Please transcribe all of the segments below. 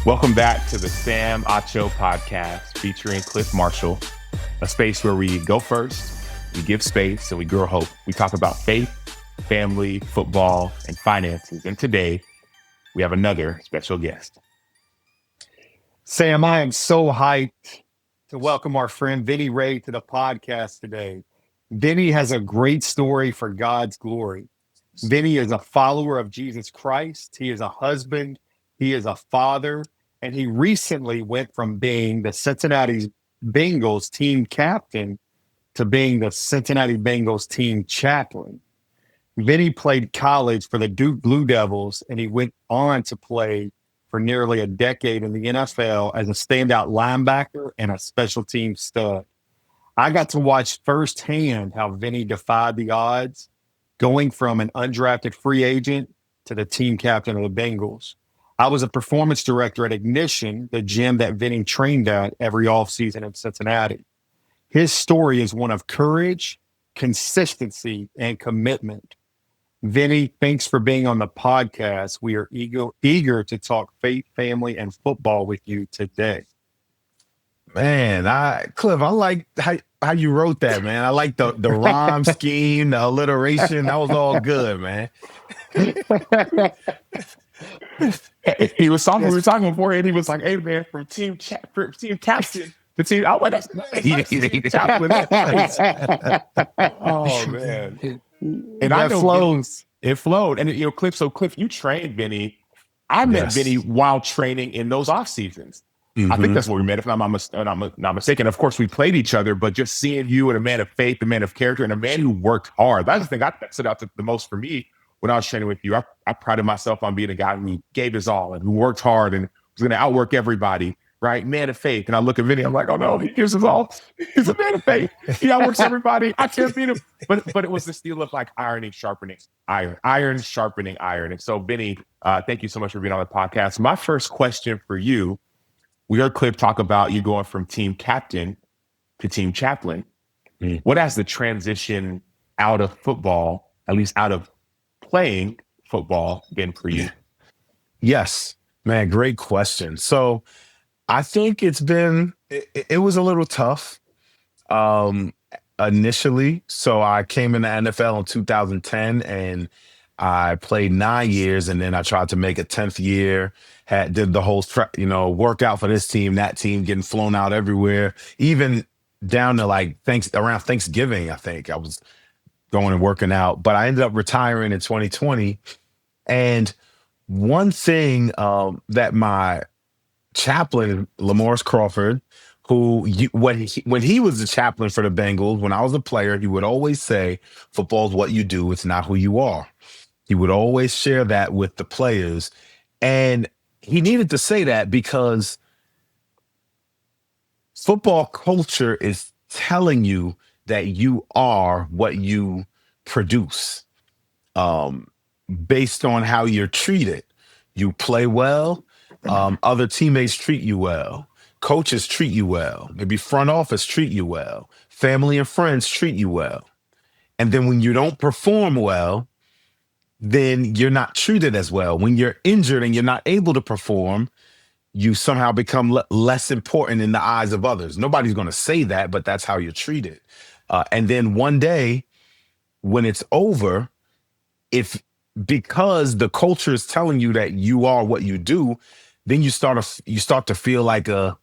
Welcome back to the Sam Acho podcast featuring Clif Marshall, a space where we go first, we give space, and we grow hope. We talk about faith, family, football, and finances. And today, we have another special guest. Sam, I am so hyped to welcome our friend Vinny Rey to the podcast today. Vinny has a great story for God's glory. Vinny is a follower of Jesus Christ. He is a husband. He is a father. And he recently went from being the Cincinnati Bengals team captain to being the Cincinnati Bengals team chaplain. Vinny played college for the Duke Blue Devils, and he went on to play for nearly a decade in the NFL as a standout linebacker and a special team stud. I got to watch firsthand how Vinny defied the odds, going from an undrafted free agent to the team captain of the Bengals. I was a performance director at Ignition, the gym that Vinny trained at every offseason in Cincinnati. His story is one of courage, consistency, and commitment. Vinny, thanks for being on the podcast. We are eager to talk faith, family, and football with you today. Man, Clif, I like how you wrote that, man. I like the rhyme scheme, the alliteration. That was all good, man. He was talking. We were talking before, and he was like, "Hey, man, from team captain to team." I went, oh man, and I know flows. It flowed, and Clif. So Clif, you trained Vinny. I met Vinny while training in those off seasons. I think that's where we met, if I'm not mistaken. Of course, we played each other, but just seeing you and a man of faith, a man of character, and a man who worked hard. That's the thing that stood out the most for me when I was training with you. I prided myself on being a guy who gave his all and who worked hard and was going to outwork everybody, right? Man of faith. And I look at Vinny, I'm like, oh no, he gives his all. He's a man of faith. He outworks everybody. I can't beat him. But it was this deal of like iron sharpening iron. And so Vinny, thank you so much for being on the podcast. My first question for you, we heard Clif talk about you going from team captain to team chaplain. What has the transition out of football, at least out of playing football, been for you? Yes, man, great question. So I think it was a little tough initially. So I came in the NFL in 2010 and I played 9 years, and then I tried to make a 10th year, did the whole, workout for this team, that team, getting flown out everywhere, even down to like around Thanksgiving, I think I was going and working out, but I ended up retiring in 2020. And one thing that my chaplain, Lamorris Crawford, who when he was the chaplain for the Bengals, when I was a player, he would always say, football's what you do, it's not who you are. He would always share that with the players. And he needed to say that because football culture is telling you that you are what you produce based on how you're treated. You play well, other teammates treat you well, coaches treat you well, maybe front office treat you well, family and friends treat you well. And then when you don't perform well, then you're not treated as well. When you're injured and you're not able to perform, you somehow become less important in the eyes of others. Nobody's going to say that, but that's how you're treated. And then one day when it's over, because the culture is telling you that you are what you do, then you start to feel like a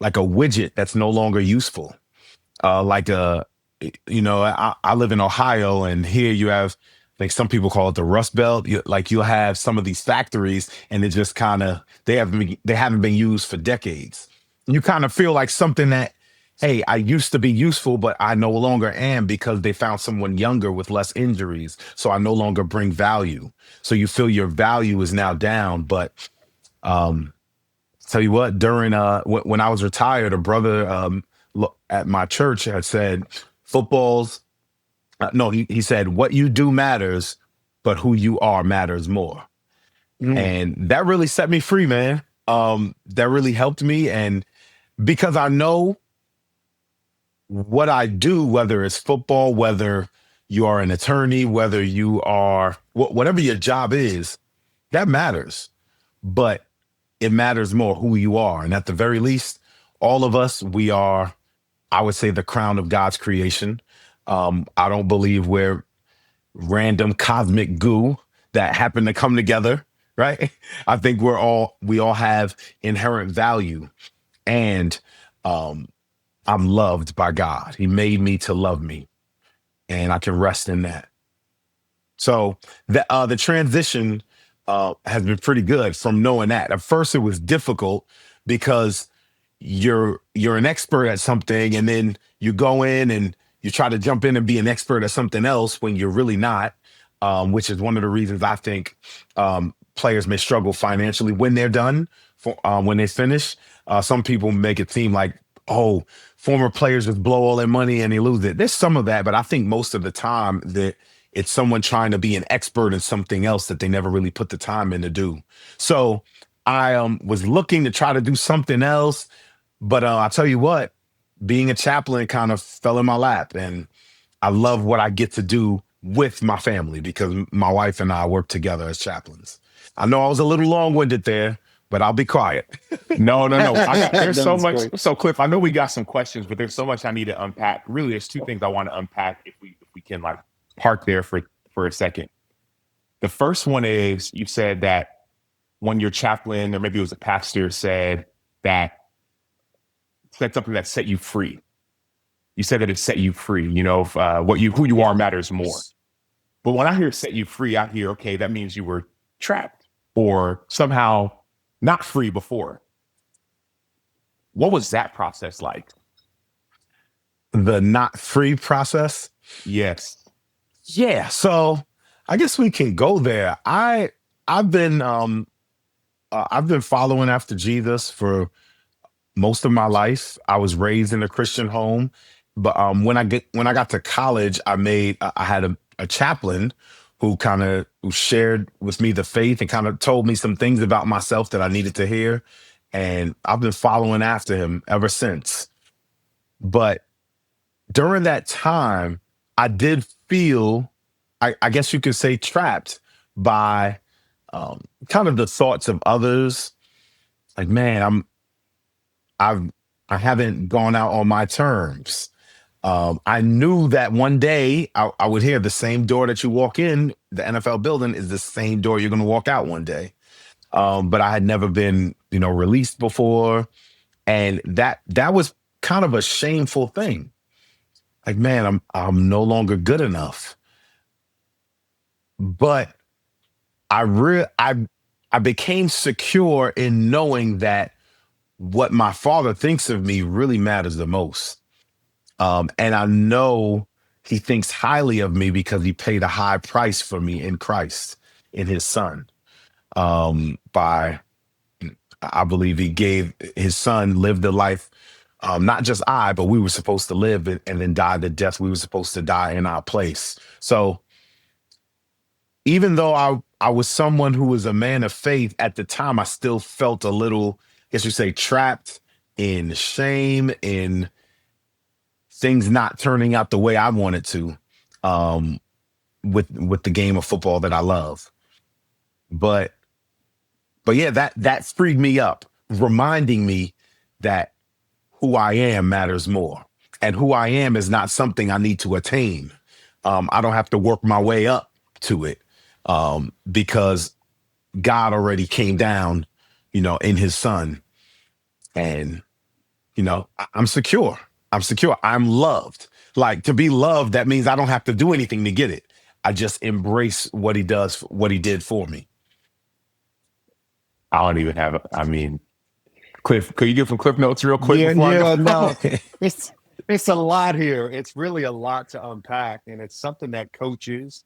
widget that's no longer useful. I live in Ohio, and here you have, like, some people call it the Rust Belt. You'll have some of these factories, and it just kind of they haven't been used for decades. And you kind of feel like something that, hey, I used to be useful, but I no longer am because they found someone younger with less injuries. So I no longer bring value. So you feel your value is now down. But tell you what, during when I was retired, a brother at my church had said, he said, what you do matters, but who you are matters more. And that really set me free, man. That really helped me. And because I know what I do, whether it's football, whether you are an attorney, whether you are whatever your job is, that matters. But it matters more who you are. And at the very least, all of us, we are, I would say, the crown of God's creation. I don't believe we're random cosmic goo that happen to come together, right? I think we all have inherent value. And I'm loved by God. He made me to love me, and I can rest in that. So the transition has been pretty good from knowing that. At first, it was difficult because you're an expert at something, and then you go in and you try to jump in and be an expert at something else when you're really not, which is one of the reasons I think players may struggle financially when they're done, when they finish. Some people make it seem like, oh, former players just blow all their money and they lose it. There's some of that, but I think most of the time that it's someone trying to be an expert in something else that they never really put the time in to do. So I was looking to try to do something else, but I'll tell you what, being a chaplain kind of fell in my lap, and I love what I get to do with my family because my wife and I work together as chaplains. I know I was a little long-winded there, but I'll be quiet. No. There's so much. Great. So, Clif, I know we got some questions, but there's so much I need to unpack. Really, there's two things I want to unpack if we can like park there for a second. The first one is you said that when your chaplain, or maybe it was a pastor, said something that set you free. You said that it set you free. You know, who you are matters more. But when I hear set you free, I hear, okay, that means you were trapped or somehow not free before. What was that process like? The not free process? Yes. Yeah. So I guess we can go there. I've been following after Jesus for most of my life. I was raised in a Christian home, but when I got to college, I had a chaplain who shared with me the faith and kind of told me some things about myself that I needed to hear. And I've been following after him ever since. But during that time, I did feel, I guess you could say, trapped by kind of the thoughts of others. Like, man, I haven't gone out on my terms. I knew that one day I would hear the same door that you walk in, the NFL building is the same door you're going to walk out one day. But I had never been, released before. And that was kind of a shameful thing. Like, man, I'm no longer good enough. But I became secure in knowing that what my father thinks of me really matters the most. And I know he thinks highly of me because he paid a high price for me in Christ, in his son. I believe he gave his son, lived the life, not just but we were supposed to live and then die the death we were supposed to die in our place. So even though I was someone who was a man of faith at the time, I still felt a little, I guess you say, trapped in shame, in things not turning out the way I wanted to, with the game of football that I love. But yeah, that freed me up, reminding me that who I am matters more. And who I am is not something I need to attain. I don't have to work my way up to it, because God already came down, in his son. And, I'm secure. I'm loved. Like, to be loved, that means I don't have to do anything to get it. I just embrace what he does, what he did for me. I don't even have, Clif, could you give some Clif notes real quick? No. It's a lot here. It's really a lot to unpack, and it's something that coaches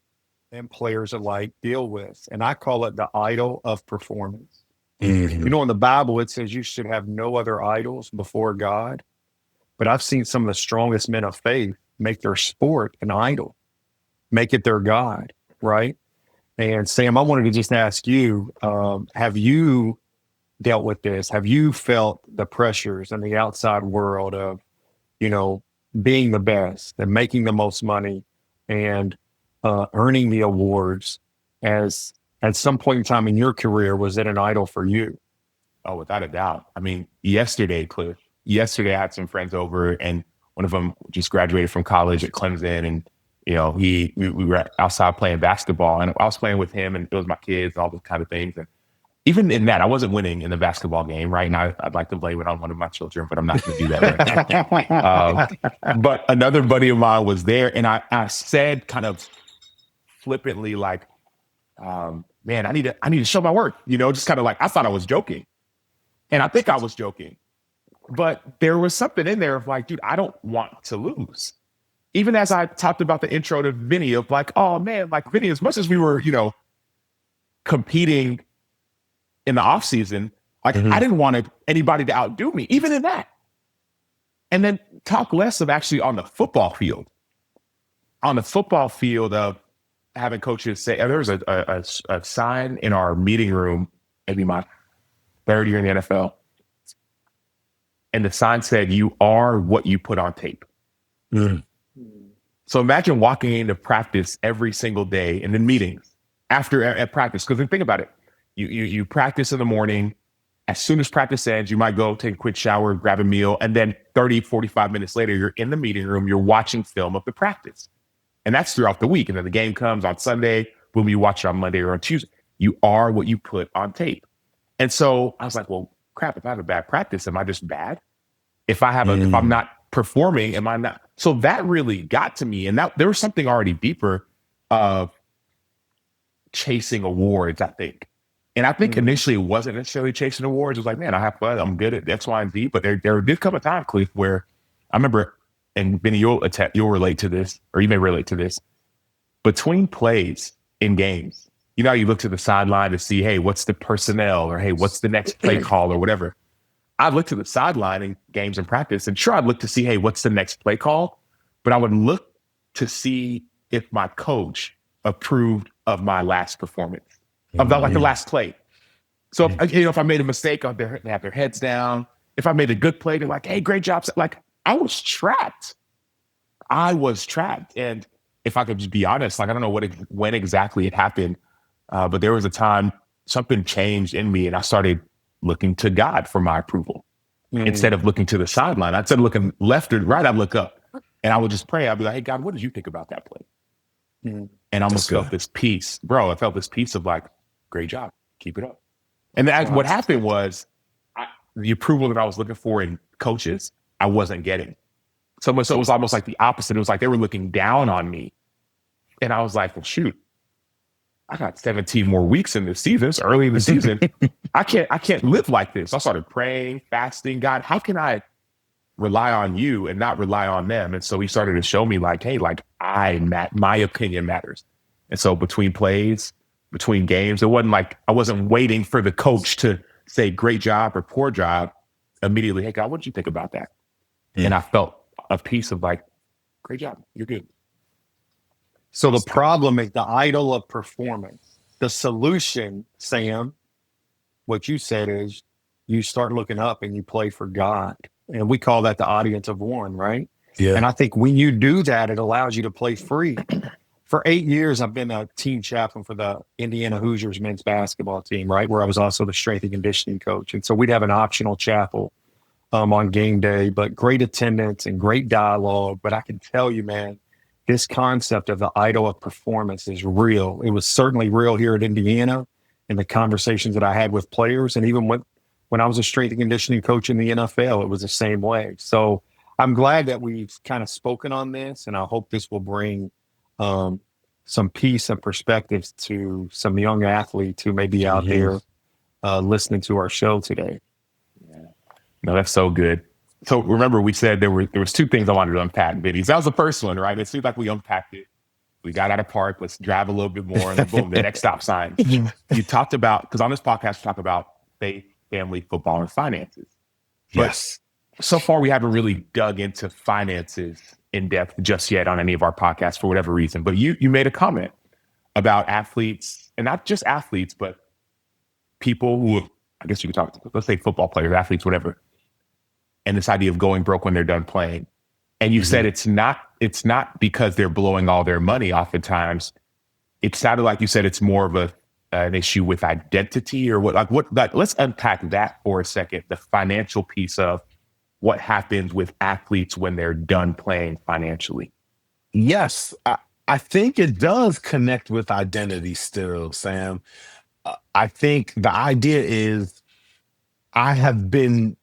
and players alike deal with. And I call it the idol of performance. Mm-hmm. In the Bible, it says you should have no other idols before God. But I've seen some of the strongest men of faith make their sport an idol, make it their God, right? And Sam, I wanted to just ask you, have you dealt with this? Have you felt the pressures in the outside world of, being the best and making the most money and earning the awards? As at some point in time in your career, was it an idol for you? Oh, without a doubt. I mean, yesterday, Clif, yesterday I had some friends over, and one of them just graduated from college at Clemson, and we were outside playing basketball, and I was playing with him, and it was my kids, and all those kind of things. And even in that, I wasn't winning in the basketball game, right? And I'd like to blame it on one of my children, but I'm not going to do that right now. But another buddy of mine was there, and I said kind of flippantly, like, man, I need to show my work, just kind of like, I thought I was joking. And I think I was joking. But there was something in there of like, dude, I don't want to lose. Even as I talked about the intro to Vinny of like, oh man, like Vinny, as much as we were, competing in the off season, like I didn't want anybody to outdo me, even in that. And then talk less of actually on the football field. On the football field of having coaches say, there was a sign in our meeting room, maybe my third year in the NFL. And the sign said, "You are what you put on tape." So imagine walking into practice every single day and then meetings at practice. Because think about it. You practice in the morning. As soon as practice ends, you might go take a quick shower, grab a meal. And then 30, 45 minutes later, you're in the meeting room. You're watching film of the practice. And that's throughout the week. And then the game comes on Sunday. Boom, you watch it on Monday or on Tuesday. You are what you put on tape. And so I was like, well, crap, if I have a bad practice, am I just bad? If I'm not performing, am I not? So that really got to me. And that there was something already deeper of chasing awards, I think. And I think initially it wasn't necessarily chasing awards. It was like, man, I have fun. I'm good at X, Y, and Z. But there did come a time, Cliff, where I remember, and Benny, you'll relate to this, or you may relate to this. Between plays in games, how you look to the sideline to see, hey, what's the personnel, or hey, what's the next play call, or whatever. I'd look to the sideline in games and practice, and sure, I'd look to see, hey, what's the next play call? But I would look to see if my coach approved of my last performance, of the last play. So if I made a mistake, they have their heads down. If I made a good play, they're like, hey, great job. Like, I was trapped. And if I could just be honest, like, I don't know when exactly it happened, but there was a time something changed in me, and I started looking to God for my approval instead of looking to the sideline. Instead of looking left or right, I'd look up, and I would just pray. I'd be like, hey, God, what did you think about that play? And I almost felt this peace. Bro, I felt this peace of like, great job. Keep it up. And what happened was the approval that I was looking for in coaches, I wasn't getting. So it was almost like the opposite. It was like they were looking down on me. And I was like, well, shoot, I got 17 more weeks in this season. It's early in the season. I can't live like this. I started praying, fasting. God, how can I rely on you and not rely on them? And so he started to show me like, hey, like my opinion matters. And so between plays, between games, it wasn't like I wasn't waiting for the coach to say great job or poor job. Immediately, hey, God, what did you think about that? And I felt a piece of like, great job. You're good. So the problem is the idol of performance. The solution, Sam, what you said is you start looking up and you play for God. And we call that the audience of one, right? Yeah. And I think when you do that, it allows you to play free. For 8 years, I've been a team chaplain for the Indiana Hoosiers men's basketball team, right? Where I was also the strength and conditioning coach. And so we'd have an optional chapel on game day, but great attendance and great dialogue. But I can tell you, man, this concept of the idol of performance is real. It was certainly real here at Indiana in the conversations that I had with players. And even when I was a strength and conditioning coach in the NFL, it was the same way. So I'm glad that we've kind of spoken on this, and I hope this will bring some peace and perspectives to some young athletes who may be out there listening to our show today. Yeah. No, that's so good. So remember, we said there was two things I wanted to unpack, Vinny. That was the first one, right? It seems like we unpacked it. We got out of park. Let's drive a little bit more, and then boom, the next stop sign. You talked about, because on this podcast, we talk about faith, family, football, and finances. Yes. But so far, we haven't really dug into finances in depth just yet on any of our podcasts for whatever reason. But you made a comment about athletes, and not just athletes, but people who, I guess you could talk, let's say football players, athletes, whatever. And this idea of going broke when they're done playing. And you said it's not because they're blowing all their money oftentimes. It sounded like you said it's more of a an issue with identity or what? Let's unpack that for a second. The financial piece of what happens with athletes when they're done playing financially. Yes, I think it does connect with identity still, Sam. I think the idea is I have been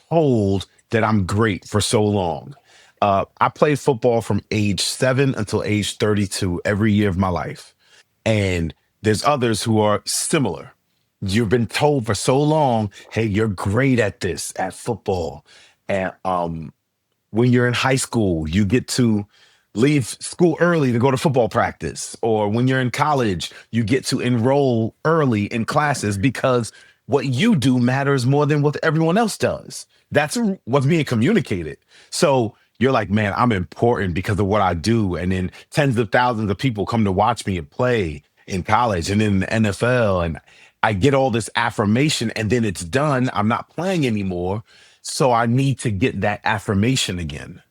told that I'm great for so long. I played football from age 7 until age 32 every year of my life. And there's others who are similar. You've been told for so long, hey, you're great at this, at football. And when you're in high school, you get to leave school early to go to football practice. Or when you're in college, you get to enroll early in classes because what you do matters more than what everyone else does. That's what's being communicated. So you're like, man, I'm important because of what I do. And then tens of thousands of people come to watch me and play in college and in the NFL. And I get all this affirmation and then it's done. I'm not playing anymore. So I need to get that affirmation again.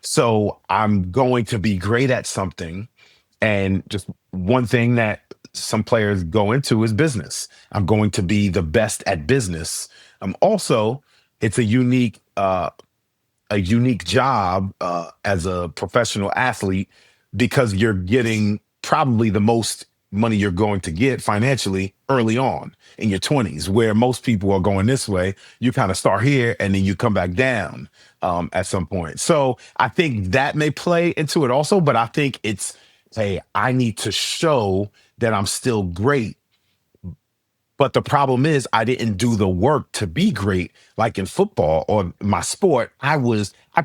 So I'm going to be great at something. And just one thing that some players go into is business. I'm going to be the best at business. Also, it's a unique job as a professional athlete because you're getting probably the most money you're going to get financially early on in your 20s, where most people are going this way. You kind of start here and then you come back down at some point. So I think that may play into it also, but I think it's, hey, I need to show that I'm still great. But the problem is I didn't do the work to be great, like in football or my sport. I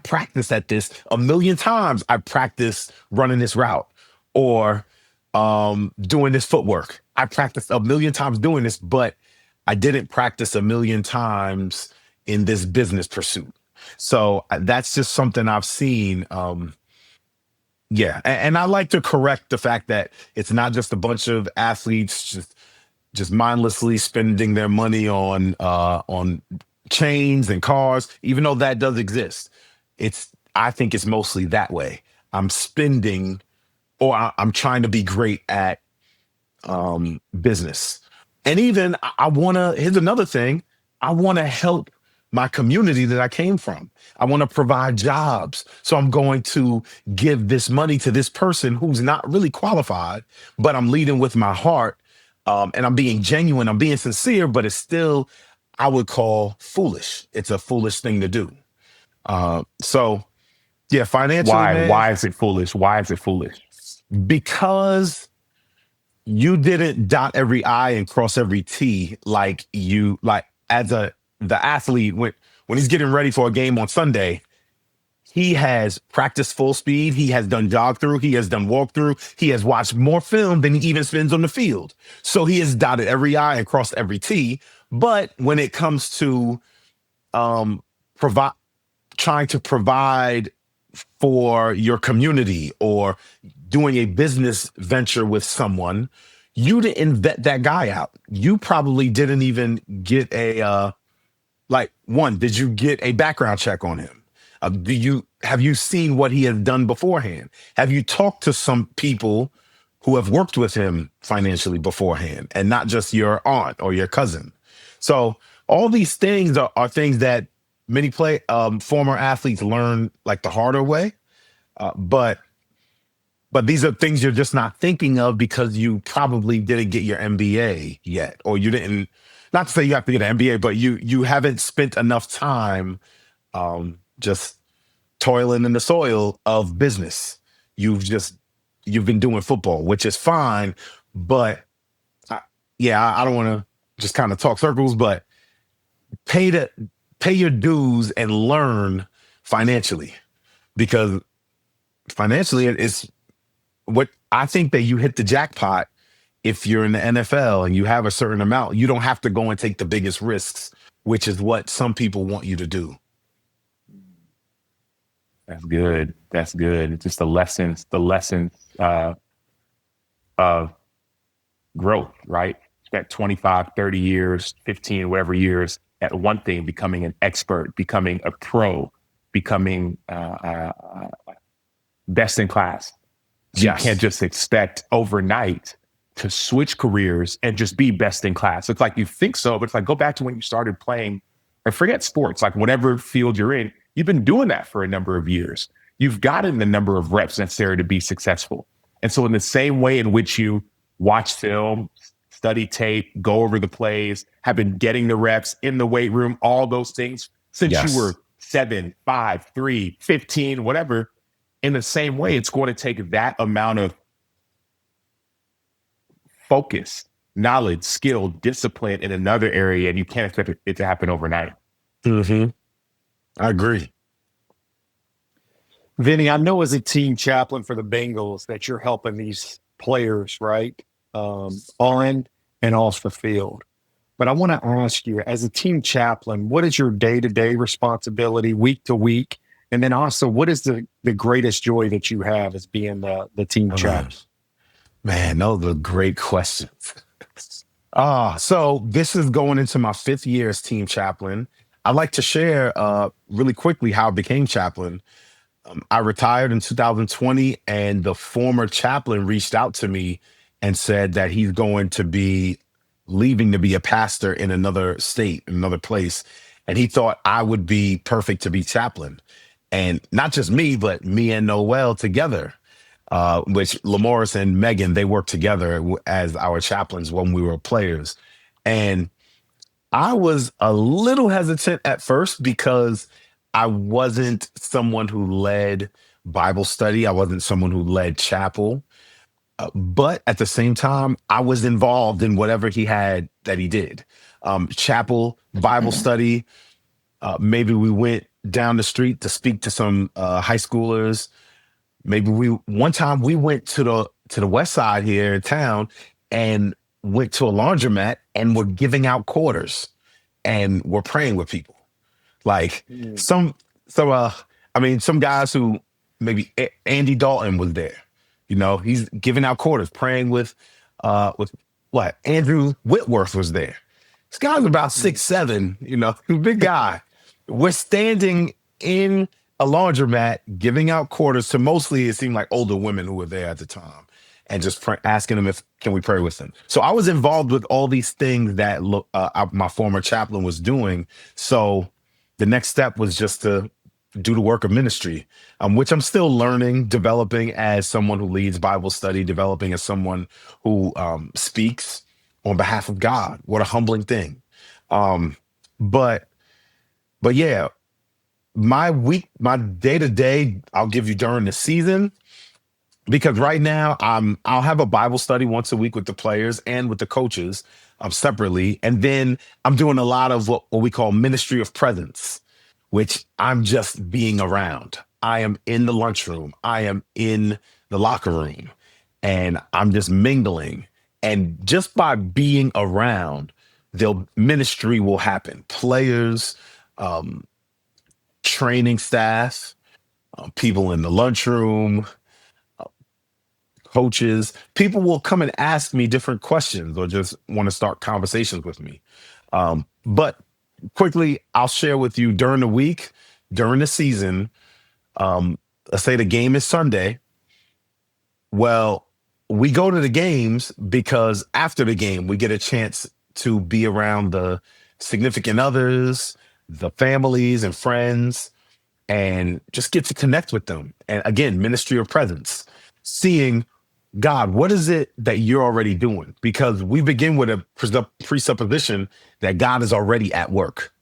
practiced at this a million times. I practiced running this route or doing this footwork. I practiced a million times doing this, but I didn't practice a million times in this business pursuit. So that's just something I've seen. Yeah. And I like to correct the fact that it's not just a bunch of athletes just mindlessly spending their money on chains and cars, even though that does exist. I think it's mostly that way. I'm spending, or I'm trying to be great at business. And even I want to, here's another thing. I want to help my community that I came from. I want to provide jobs. So I'm going to give this money to this person who's not really qualified, but I'm leading with my heart. And I'm being genuine, I'm being sincere, but it's still, I would call foolish. It's a foolish thing to do. So yeah, financially, man, Why is it foolish? Why is it foolish? because you didn't dot every I and cross every T like as the athlete when he's getting ready for a game on Sunday. He has practiced full speed. He has done jog through. He has done walk through. He has watched more film than he even spends on the field. So he has dotted every I and crossed every T. But when it comes to provide trying to provide for your community or doing a business venture with someone, you didn't vet that guy out. You probably didn't even get did you get a background check on him? Have you seen what he has done beforehand? Have you talked to some people who have worked with him financially beforehand and not just your aunt or your cousin? So all these things are things that many former athletes learn like the harder way. But these are things you're just not thinking of because you probably didn't get your MBA yet, or you didn't, not to say you have to get an MBA, but you haven't spent enough time just toiling in the soil of business. You've been doing football, which is fine, but I don't want to just kind of talk circles, but pay your dues and learn financially, because financially it's what I think that you hit the jackpot. If you're in the NFL and you have a certain amount, you don't have to go and take the biggest risks, which is what some people want you to do. That's good. That's good. It's just the lessons of growth, right? Spent 25, 30 years, 15, whatever years at one thing, becoming an expert, becoming a pro, becoming best in class. So Yes. you can't just expect overnight to switch careers and just be best in class? It's like you think so, but it's like go back to when you started playing and forget sports, like whatever field you're in, you've been doing that for a number of years. You've gotten the number of reps necessary to be successful. And so in the same way in which you watch film, study tape, go over the plays, have been getting the reps in the weight room, all those things since you were 7, 5, 3, 15, whatever. In the same way, it's going to take that amount of focus, knowledge, skill, discipline in another area, and you can't expect it to happen overnight. I agree. Vinny, I know as a team chaplain for the Bengals that you're helping these players, right? On and off the field. But I want to ask you, as a team chaplain, what is your day-to-day responsibility, week to week? And then also, what is the greatest joy that you have as being the team chaplain? Man, those are great questions. So this is going into my 5th year as team chaplain. I'd like to share really quickly how I became chaplain. I retired in 2020, and the former chaplain reached out to me and said that he's going to be leaving to be a pastor in another state, another place. And he thought I would be perfect to be chaplain. And not just me, but me and Noel together, which Lamorris and Megan, they worked together as our chaplains when we were players. And I was a little hesitant at first because I wasn't someone who led Bible study. I wasn't someone who led chapel. But at the same time, I was involved in whatever he had that he did. Chapel, Bible study. Maybe we went down the street to speak to some high schoolers. Maybe one time we went to the west side here in town and went to a laundromat and were giving out quarters and we're praying with people. Like some guys who maybe Andy Dalton was there. You know, he's giving out quarters, praying with Andrew Whitworth was there. This guy's about 6'7", you know, big guy. We're standing in a laundromat giving out quarters to mostly, it seemed like, older women who were there at the time, and just asking them can we pray with them. So I was involved with all these things that my former chaplain was doing. So the next step was just to do the work of ministry, which I'm still learning, developing as someone who leads Bible study, developing as someone who speaks on behalf of God. What a humbling thing. But yeah, my day-to-day, I'll give you during the season, because right now I'll have a Bible study once a week with the players and with the coaches separately. And then I'm doing a lot of what we call ministry of presence, which I'm just being around. I am in the lunchroom. I am in the locker room, and I'm just mingling. And just by being around, ministry will happen. Players, training staff, people in the lunchroom, coaches, people will come and ask me different questions or just want to start conversations with me. But quickly, I'll share with you during the week, during the season, let's say the game is Sunday. Well, we go to the games because after the game, we get a chance to be around the significant others, the families and friends, and just get to connect with them. And again, ministry of presence, seeing God, what is it that you're already doing? Because we begin with a presupposition that God is already at work.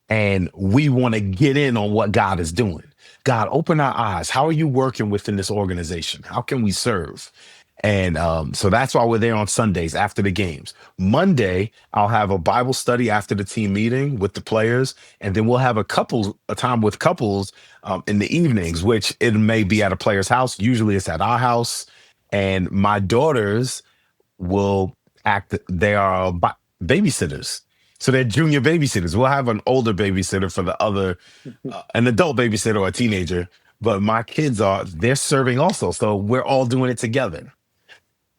And we want to get in on what God is doing. God, open our eyes. How are you working within this organization? How can we serve? And so that's why we're there on Sundays after the games. Monday, I'll have a Bible study after the team meeting with the players. And then we'll have a time with couples in the evenings, which it may be at a player's house. Usually it's at our house. And my daughters will they are babysitters. So they're junior babysitters. We'll have an older babysitter for the other, an adult babysitter or a teenager. But my kids they're serving also. So we're all doing it together.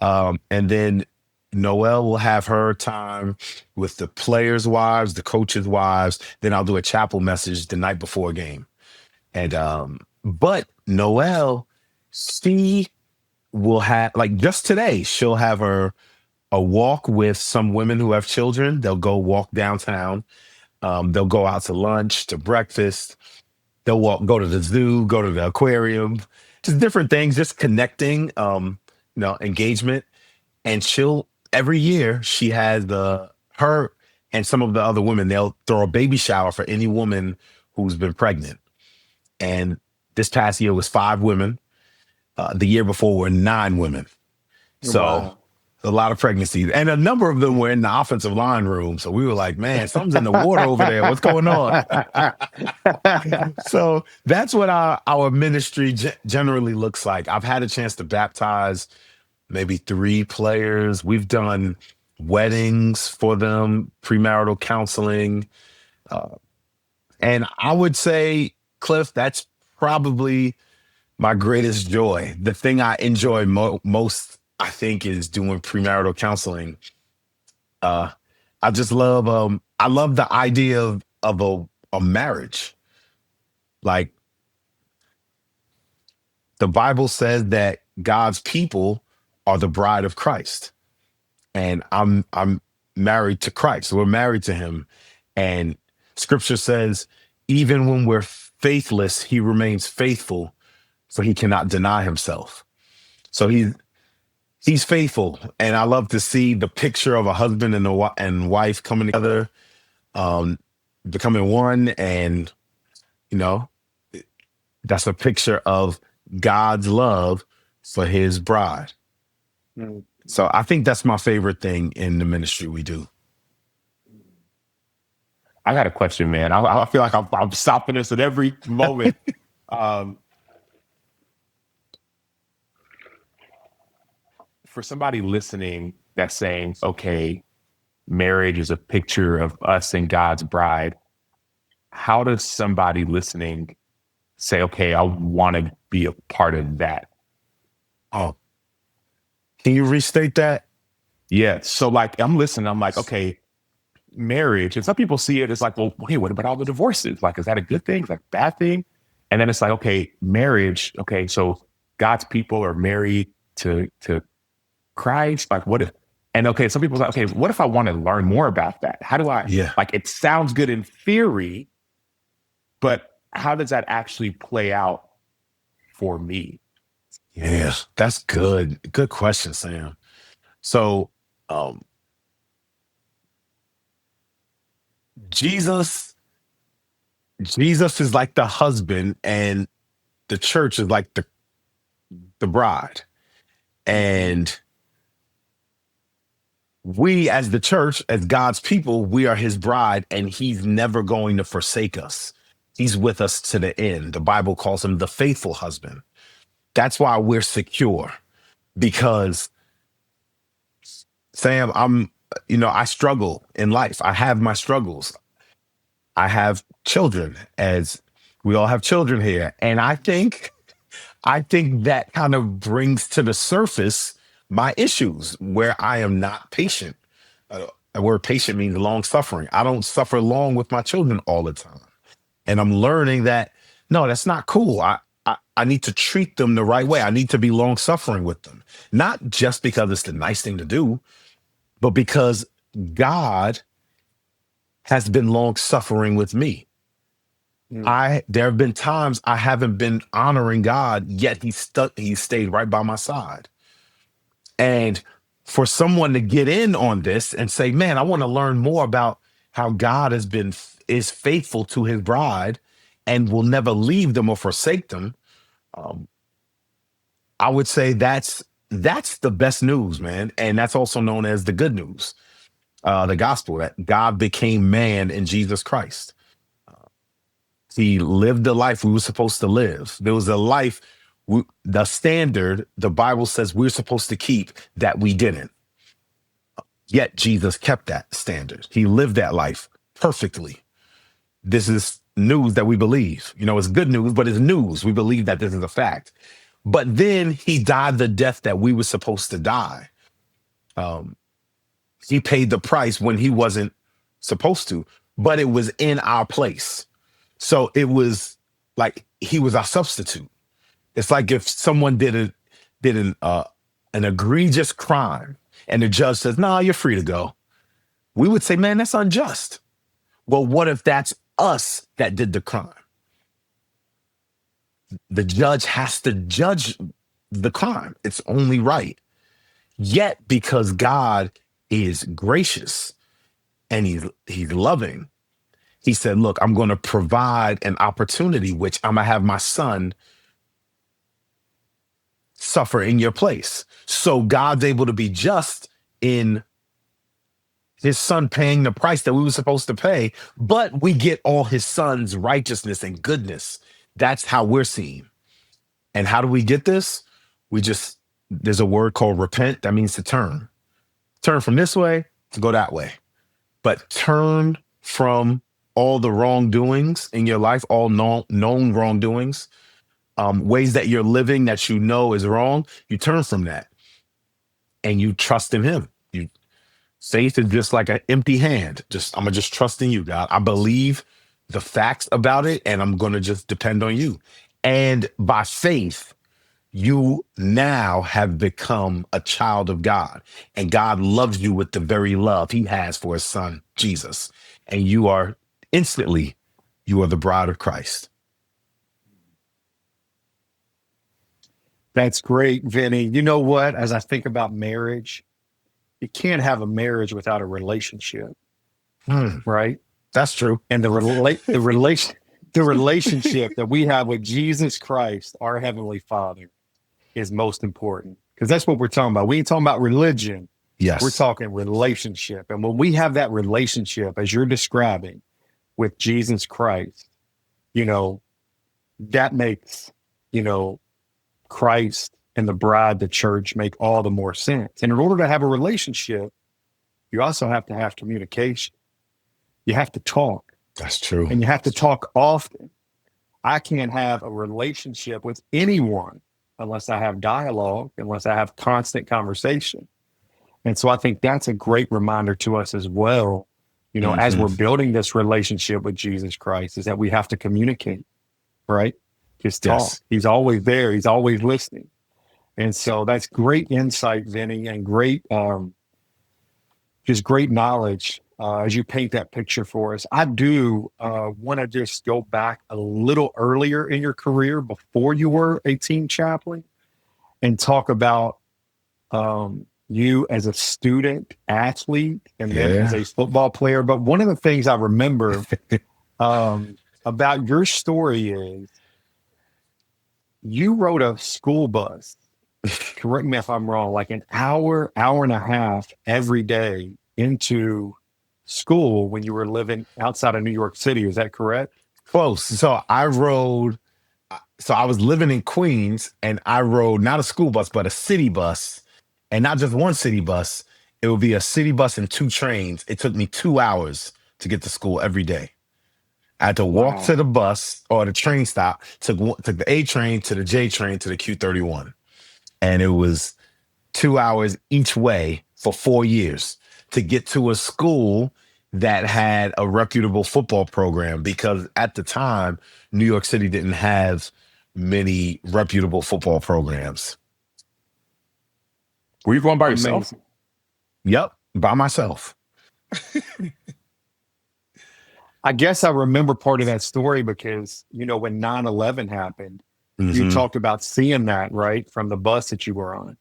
And then Noelle will have her time with the players' wives, the coaches' wives. Then I'll do a chapel message the night before a game. And but Noelle, she will have, like, just today, she'll have a walk with some women who have children. They'll go walk downtown. They'll go out to lunch, to breakfast. They'll go to the zoo, go to the aquarium, just different things, just connecting, engagement. And every year she has her and some of the other women, they'll throw a baby shower for any woman who's been pregnant. And this past year was 5 women. The year before were 9 women. So Wow. a lot of pregnancies, and a number of them were in the offensive line room. So we were like, man, something's in the water over there. What's going on? So that's what our ministry generally looks like. I've had a chance to baptize maybe 3 players. We've done weddings for them, premarital counseling. And I would say, Cliff, that's probably my greatest joy. The thing I enjoy most, I think, is doing premarital counseling. I just love, I love the idea of a marriage. Like, the Bible says that God's people are the bride of Christ. And I'm married to Christ. We're married to him. And scripture says, even when we're faithless, he remains faithful, so he cannot deny himself. So he's faithful. And I love to see the picture of a husband and wife coming together, becoming one. And, that's a picture of God's love for his bride. Mm. So I think that's my favorite thing in the ministry we do. I got a question, man. I feel like I'm stopping this at every moment. For somebody listening that's saying, okay, marriage is a picture of us and God's bride, how does somebody listening say, okay, I want to be a part of that? Oh, can you restate that? Yeah. So like, I'm listening. I'm like, okay, marriage. And some people see it as like, well, hey, what about all the divorces? Like, is that a good thing? Is that a bad thing? And then it's like, okay, marriage. Okay. So God's people are married to Christ. Like, what if, and okay, some people are like, okay, what if I want to learn more about that? How do I, like, it sounds good in theory, but how does that actually play out for me? Yeah, that's good. Good question, Sam. So, Jesus is like the husband, and the church is like the bride. And we, as the church, as God's people, we are his bride, and he's never going to forsake us. He's with us to the end. The Bible calls him the faithful husband. That's why we're secure, because, Sam, I struggle in life. I have my struggles. I have children, as we all have children here. And I think that kind of brings to the surface my issues where I am not patient. The word patient means long suffering. I don't suffer long with my children all the time. And I'm learning that, no, that's not cool. I need to treat them the right way. I need to be long suffering with them. Not just because it's the nice thing to do, but because God has been long suffering with me. There have been times I haven't been honoring God, yet he stayed right by my side. And for someone to get in on this and say, man, I want to learn more about how God is faithful to his bride and will never leave them or forsake them. I would say that's the best news, man. And that's also known as the good news, the gospel, that God became man in Jesus Christ. He lived the life we were supposed to live. There was a life, the standard, the Bible says we're supposed to keep, that we didn't. Yet Jesus kept that standard. He lived that life perfectly. This is news that we believe. It's good news, but it's news. We believe that this is a fact. But then he died the death that we were supposed to die. He paid the price when he wasn't supposed to, but it was in our place. So it was like he was our substitute. It's like if someone did did an egregious crime and the judge says, "No, you're free to go," we would say, "Man, that's unjust." Well, what if that's us that did the crime? The judge has to judge the crime. It's only right. Yet, because God is gracious and he's loving, he said, "Look, I'm going to provide an opportunity, which I'm going to have my son suffer in your place." So God's able to be just in his son paying the price that we were supposed to pay, but we get all his son's righteousness and goodness. That's how we're seen. And how do we get this? There's a word called repent. That means to turn. Turn from this way to go that way. But turn from all the wrongdoings in your life, all known wrongdoings, ways that you're living that you know is wrong. You turn from that and you trust in him. Faith is just like an empty hand. I'm gonna just trust in you, God. I believe the facts about it, and I'm gonna just depend on you. And by faith, you now have become a child of God, and God loves you with the very love he has for his son, Jesus. And you are the bride of Christ. That's great, Vinny. You know what? As I think about marriage, you can't have a marriage without a relationship, right? That's true. And the relationship that we have with Jesus Christ, our Heavenly Father, is most important, because that's what we're talking about. We ain't talking about religion. Yes. We're talking relationship. And when we have that relationship, as you're describing, with Jesus Christ, that makes, Christ and the bride, the church, make all the more sense. And in order to have a relationship, you also have to have communication. You have to talk. That's true. And you have to talk often. I can't have a relationship with anyone unless I have dialogue, unless I have constant conversation. And so I think that's a great reminder to us as well, as we're building this relationship with Jesus Christ, is that we have to communicate, right? Just talk. Yes. He's always there. He's always listening. And so that's great insight, Vinny, and great knowledge as you paint that picture for us. I do want to just go back a little earlier in your career, before you were a team chaplain, and talk about you as a student athlete and then as a football player. But one of the things I remember about your story is you rode a school bus. Correct me if I'm wrong, like an hour and a half every day into school when you were living outside of New York City. Is that correct? Close. So I was living in Queens, and I rode not a school bus, but a city bus, and not just one city bus. It would be a city bus and 2 trains. It took me 2 hours to get to school every day. I had to walk to the bus or the train stop, took the A train to the J train to the Q31. And it was 2 hours each way for 4 years to get to a school that had a reputable football program, because at the time, New York City didn't have many reputable football programs. Were you going by yourself? Yep, by myself. I guess I remember part of that story because, when 9/11 happened, you talked about seeing that, right, from the bus that you were on.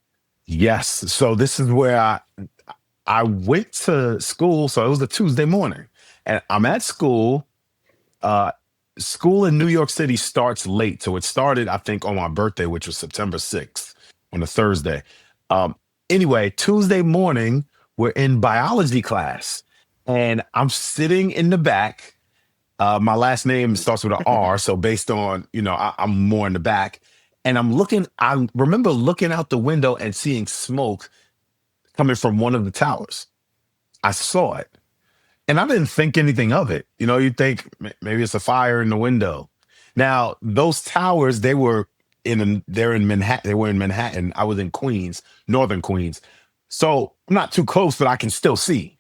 Yes. So this is where I went to school. So it was a Tuesday morning, and I'm at school. School in New York City starts late. So it started, I think, on my birthday, which was September 6th, on a Thursday. Anyway, Tuesday morning, we're in biology class, and I'm sitting in the back. My last name starts with an R. So based on, I'm more in the back, and I remember looking out the window and seeing smoke coming from one of the towers. I saw it, and I didn't think anything of it. You think maybe it's a fire in the window. Now, those towers, they're in Manhattan. They were in Manhattan. I was in Queens, northern Queens. So I'm not too close, but I can still see.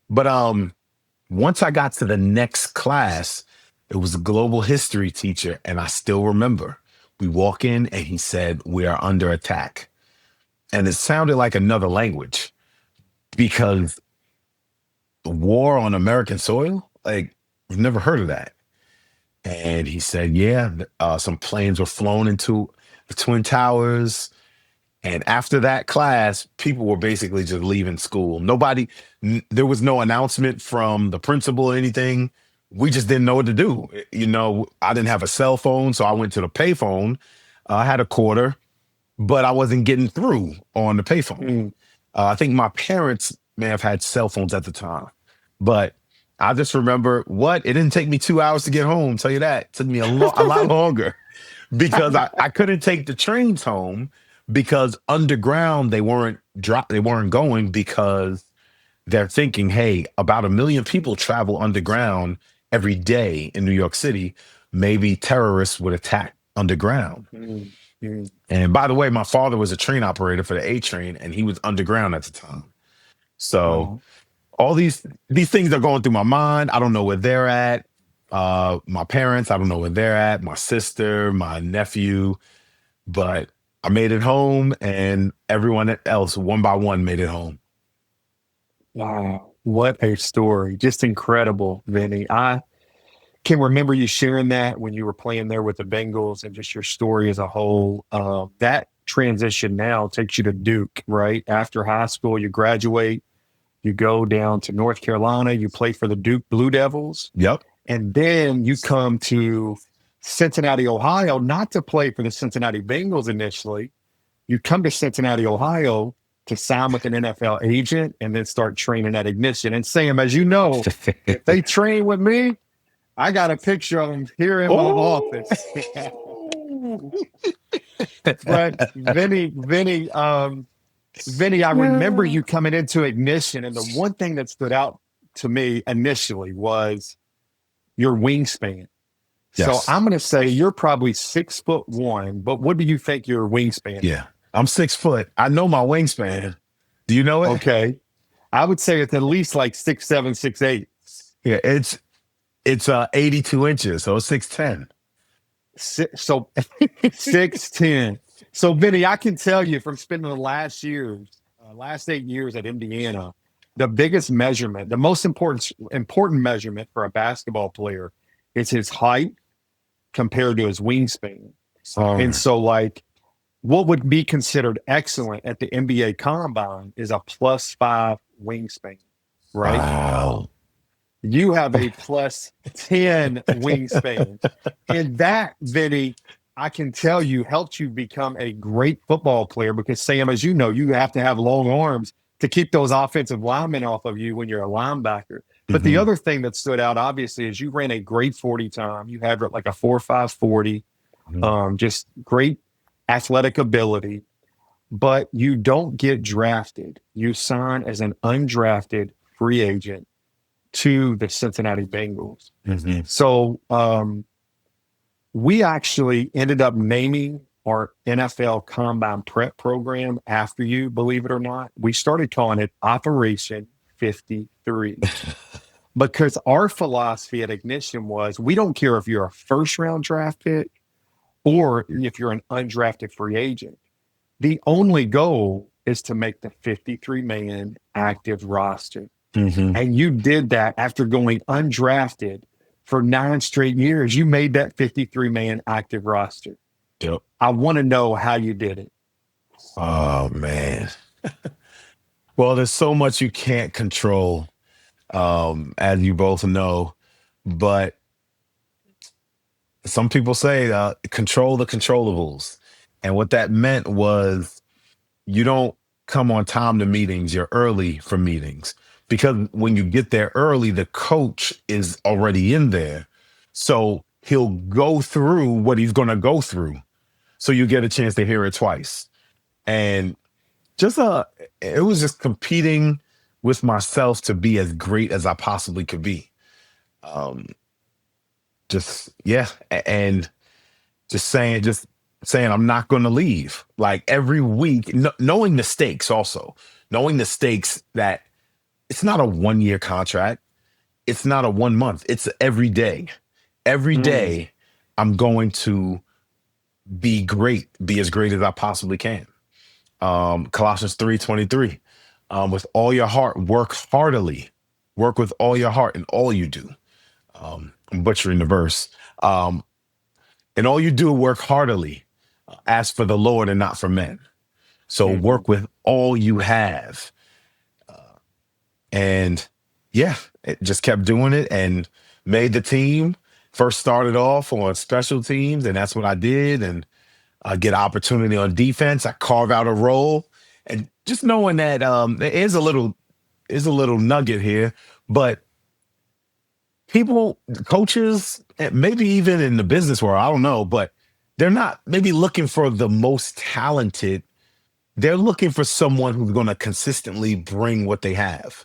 But once I got to the next class, it was a global history teacher, and I still remember. We walk in, and he said, "We are under attack." and it sounded like another language because the war on American soil, like, I've never heard of that. And he said, yeah, some planes were flown into the Twin Towers. And after that class, people were basically just leaving school. There was no announcement from the principal or anything. We just didn't know what to do. I didn't have a cell phone, so I went to the payphone. I had a quarter, but I wasn't getting through on the payphone. I think my parents may have had cell phones at the time, but I just remember it didn't take me 2 hours to get home. Tell you that. It took me a lot longer because I couldn't take the trains home because underground they weren't going because they're thinking, hey, about 1 million people travel underground every day in New York City. Maybe terrorists would attack underground. And by the way, my father was a train operator for the A train, and he was underground at the time. So all these things are going through my mind. I don't know where they're at. My parents, I don't know where they're at. My sister, my nephew, but I made it home, and everyone else, one by one, made it home. Wow. What a story. Just incredible, Vinny. I can remember you sharing that when you were playing there with the Bengals and just your story as a whole. That transition now takes you to Duke, right? After high school, you graduate, you go down to North Carolina, you play for the Duke Blue Devils. Yep. And then you come to Cincinnati, Ohio, not to play for the Cincinnati Bengals initially. You come to Cincinnati, Ohio to sign with an NFL agent and then start training at Ignition. And Sam, as you know, if they train with me, I got a picture of them here in my office. But Vinny, I remember you coming into Ignition, and the one thing that stood out to me initially was your wingspan. Yes. So I'm going to say you're probably 6'1", but what do you think your wingspan is? Yeah, I'm 6 foot. I know my wingspan. Do you know it? Okay. I would say it's at least like 6'7", 6'8". Yeah, it's 82 inches, so it's 6'10". So 6'10". So Vinny, I can tell you from spending the last 8 years at Indiana, the biggest measurement, the most important measurement for a basketball player is his height compared to his wingspan. And so, like, what would be considered excellent at the NBA Combine is a +5 wingspan, right? Wow. You have a +10 wingspan. And that, Vinny, I can tell you, helped you become a great football player because, Sam, as you know, you have to have long arms to keep those offensive linemen off of you when you're a linebacker. But the other thing that stood out, obviously, is you ran a great 40 time. You had like a 4.5 40, just great athletic ability. But you don't get drafted. You sign as an undrafted free agent to the Cincinnati Bengals. So we actually ended up naming our NFL Combine Prep program after you, believe it or not. We started calling it Operation 53 because our philosophy at Ignition was we don't care if you're a first-round draft pick or if you're an undrafted free agent. The only goal is to make the 53-man active roster. And you did that after going undrafted for 9 straight years. You made that 53-man active roster. Yep. I want to know how you did it. Oh, man. Well, there's so much you can't control, as you both know. But some people say control the controllables. And what that meant was you don't come on time to meetings. You're early for meetings. Because when you get there early, the coach is already in there. So he'll go through what he's going to go through. So you get a chance to hear it twice. And just it was just competing with myself to be as great as I possibly could be. And just saying I'm not going to leave. Like every week, knowing the stakes also. Knowing the stakes that it's not a 1-year contract. It's not a 1 month. It's every day. Every day I'm going to be great, be as great as I possibly can. Colossians 3:23. With all your heart, work heartily. Work with all your heart in all you do. I'm butchering the verse. In all you do, work heartily. Ask for the Lord and not for men. So work with all you have. And yeah, it just kept doing it and made the team. First started off on special teams, and that's what I did. And I get opportunity on defense. I carve out a role, and just knowing that there is a little nugget here, but people, coaches, and maybe even in the business world, I don't know, but they're not maybe looking for the most talented. They're looking for someone who's going to consistently bring what they have.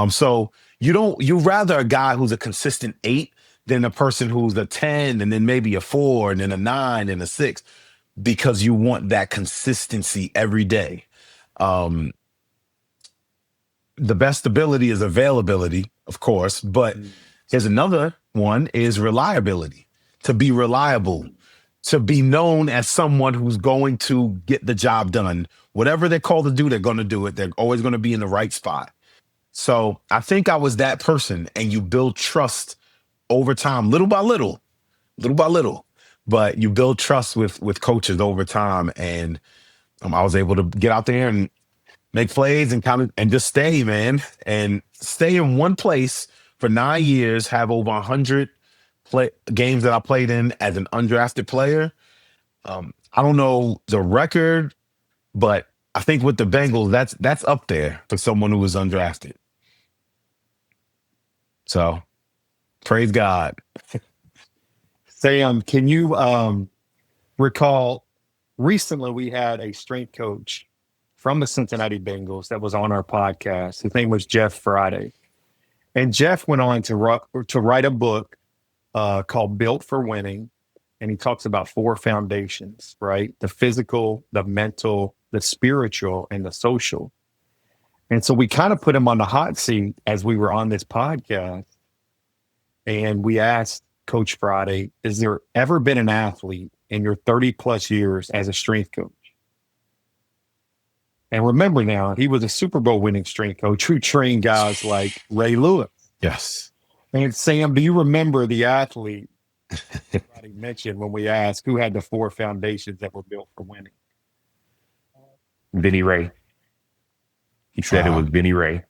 So you rather a guy who's a consistent 8 than a person who's a 10 and then maybe a 4 and then a 9 and a 6, because you want that consistency every day. The best ability is availability, of course, but here's another one is reliability. To be reliable, to be known as someone who's going to get the job done. Whatever they're called to do, they're going to do it. They're always going to be in the right spot. So I think I was that person, and you build trust over time, little by little, but you build trust with coaches over time. And I was able to get out there and make plays and just stay, man, and stay in one place for 9 years, have over 100 games that I played in as an undrafted player. I don't know the record, but I think with the Bengals, that's up there for someone who was undrafted. So, praise God. Sam, can you recall recently we had a strength coach from the Cincinnati Bengals that was on our podcast. His name was Jeff Friday. And Jeff went on to write a book called Built for Winning. And he talks about 4 foundations, right? The physical, the mental, the spiritual, and the social. And so we kind of put him on the hot seat as we were on this podcast. And we asked Coach Friday, has there ever been an athlete in your 30 plus years as a strength coach? And remember now, he was a Super Bowl winning strength coach who trained guys like Ray Lewis. Yes. And Sam, do you remember the athlete Friday mentioned when we asked who had the 4 foundations that were built for winning? Vincent Rey. He said it was Vincent Rey.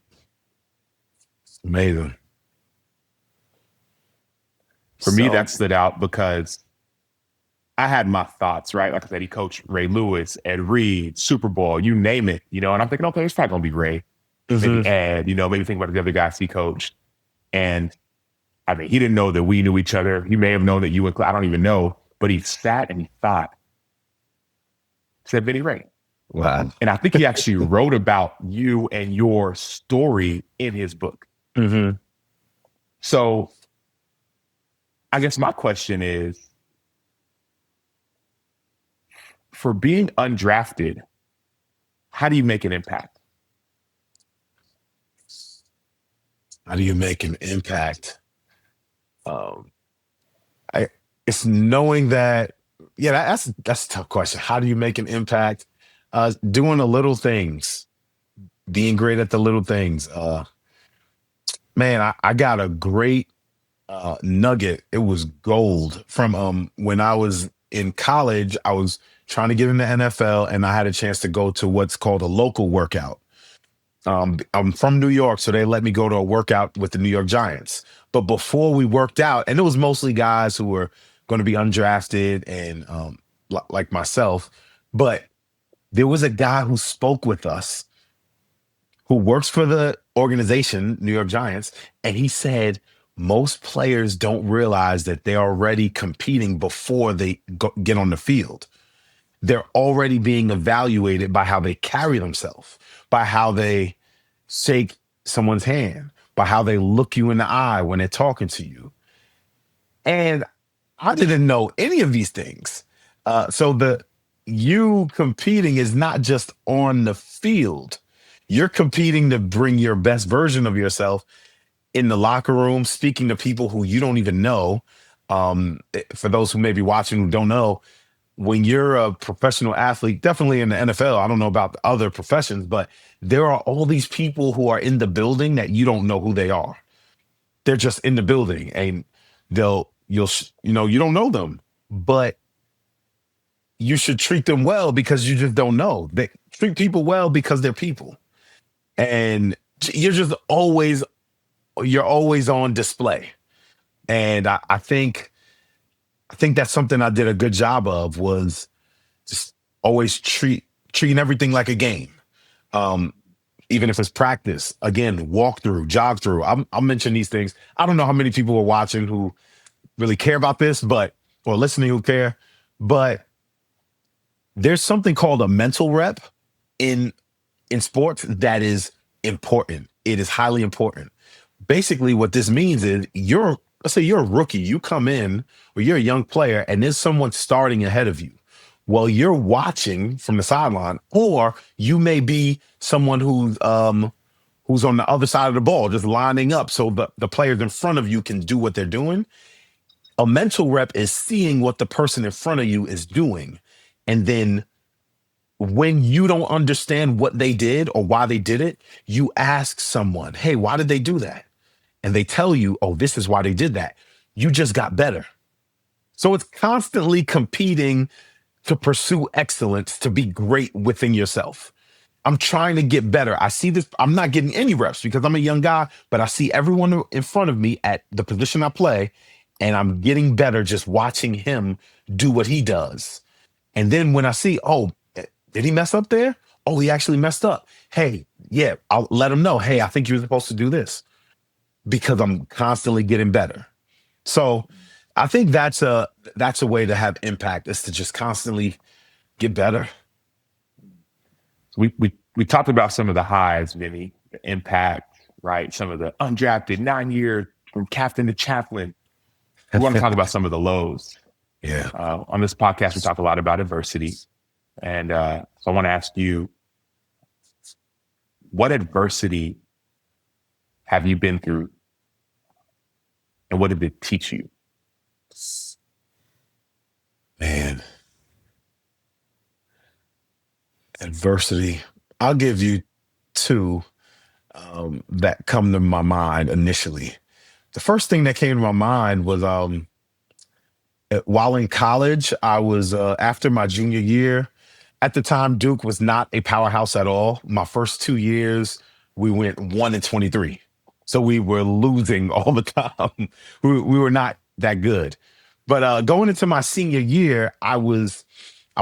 Amazing. For me, that stood out because I had my thoughts, right? Like I said, he coached Ray Lewis, Ed Reed, Super Bowl, you name it, and I'm thinking, okay, it's probably going to be Ray. Maybe Ed, maybe think about the other guys he coached. And I mean, he didn't know that we knew each other. He may have known that you and I don't even know, but he sat and he thought, said Vincent Rey. Wow. And I think he actually wrote about you and your story in his book. So I guess my question is, for being undrafted, how do you make an impact? How do you make an impact? It's knowing that, that's a tough question. How do you make an impact? Doing the little things, being great at the little things. Man, I got a great nugget. It was gold from when I was in college. I was trying to get in the NFL, and I had a chance to go to what's called a local workout. I'm from New York, so they let me go to a workout with the New York Giants. But before we worked out, and it was mostly guys who were going to be undrafted and like myself, but there was a guy who spoke with us who works for the organization, New York Giants, and he said most players don't realize that they're already competing before they get on the field. They're already being evaluated by how they carry themselves, by how they shake someone's hand, by how they look you in the eye when they're talking to you. And I didn't know any of these things. So you competing is not just on the field. You're competing to bring your best version of yourself in the locker room, speaking to people who you don't even know. For those who may be watching who don't know, when you're a professional athlete, definitely in the NFL, I don't know about the other professions, but there are all these people who are in the building that you don't know who they are. They're just in the building, and you don't know them, but you should treat them well because you just don't know. They treat people well because they're people, and you're always on display. And I think that's something I did a good job of, was just always treating everything like a game. Um, Even if it's practice, again, walk through, jog through. I'll mention these things. I don't know how many people are watching who really care about this, or listening who care, but there's something called a mental rep in sports that is important. It is highly important. Basically, what this means is let's say you're a rookie, you come in, or you're a young player, and there's someone starting ahead of you. Well, you're watching from the sideline, or you may be someone who's on the other side of the ball, just lining up so the players in front of you can do what they're doing. A mental rep is seeing what the person in front of you is doing. And then when you don't understand what they did or why they did it, you ask someone, hey, why did they do that? And they tell you, oh, this is why they did that. You just got better. So it's constantly competing to pursue excellence, to be great within yourself. I'm trying to get better. I see this. I'm not getting any reps because I'm a young guy, but I see everyone in front of me at the position I play, and I'm getting better just watching him do what he does. And then when I see, oh, did he mess up there? Oh, he actually messed up. Hey, yeah, I'll let him know. Hey, I think you were supposed to do this, because I'm constantly getting better. So I think that's a way to have impact, is to just constantly get better. We talked about some of the highs, Vinny, the impact, right? Some of the undrafted 9 years from captain to chaplain. We want to talk about some of the lows. Yeah. On this podcast, we talk a lot about adversity. And so I want to ask you, what adversity have you been through? And what did it teach you? Man. Adversity. I'll give you two that come to my mind initially. The first thing that came to my mind was while in college, I was after my junior year. At the time, Duke was not a powerhouse at all. My first 2 years, we went 1-23. So we were losing all the time. We were not that good. But going into my senior year, I was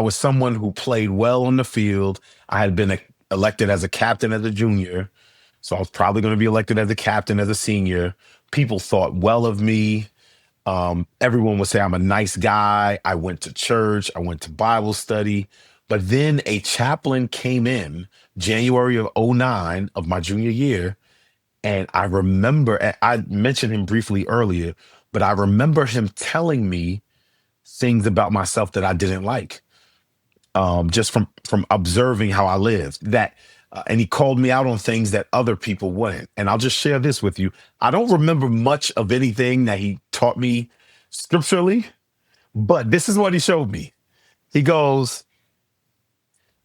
someone who played well on the field. I had been elected as a captain as a junior. So I was probably going to be elected as a captain as a senior. People thought well of me. Everyone would say I'm a nice guy. I went to church. I went to Bible study. But then a chaplain came in January of 2009 of my junior year. And I remember, I mentioned him briefly earlier, but I remember him telling me things about myself that I didn't like, just from observing how I lived. And he called me out on things that other people wouldn't. And I'll just share this with you. I don't remember much of anything that he taught me scripturally, but this is what he showed me. He goes,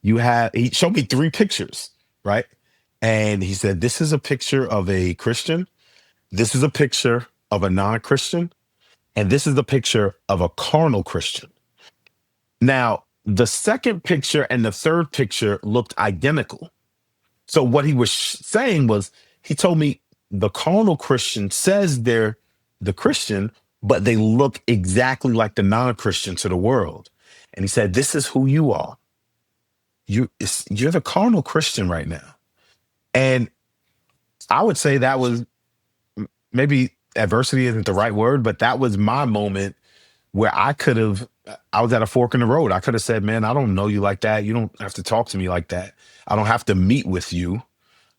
he showed me 3 pictures, right? And he said, this is a picture of a Christian. This is a picture of a non-Christian. And this is the picture of a carnal Christian. Now, the second picture and the third picture looked identical. So what he was saying was, he told me the carnal Christian says they're the Christian, but they look exactly like the non-Christian to the world. And he said, this is who you are. You're the carnal Christian right now. And I would say that was, maybe adversity isn't the right word, but that was my moment where I was at a fork in the road. I could have said, man, I don't know you like that. You don't have to talk to me like that. I don't have to meet with you.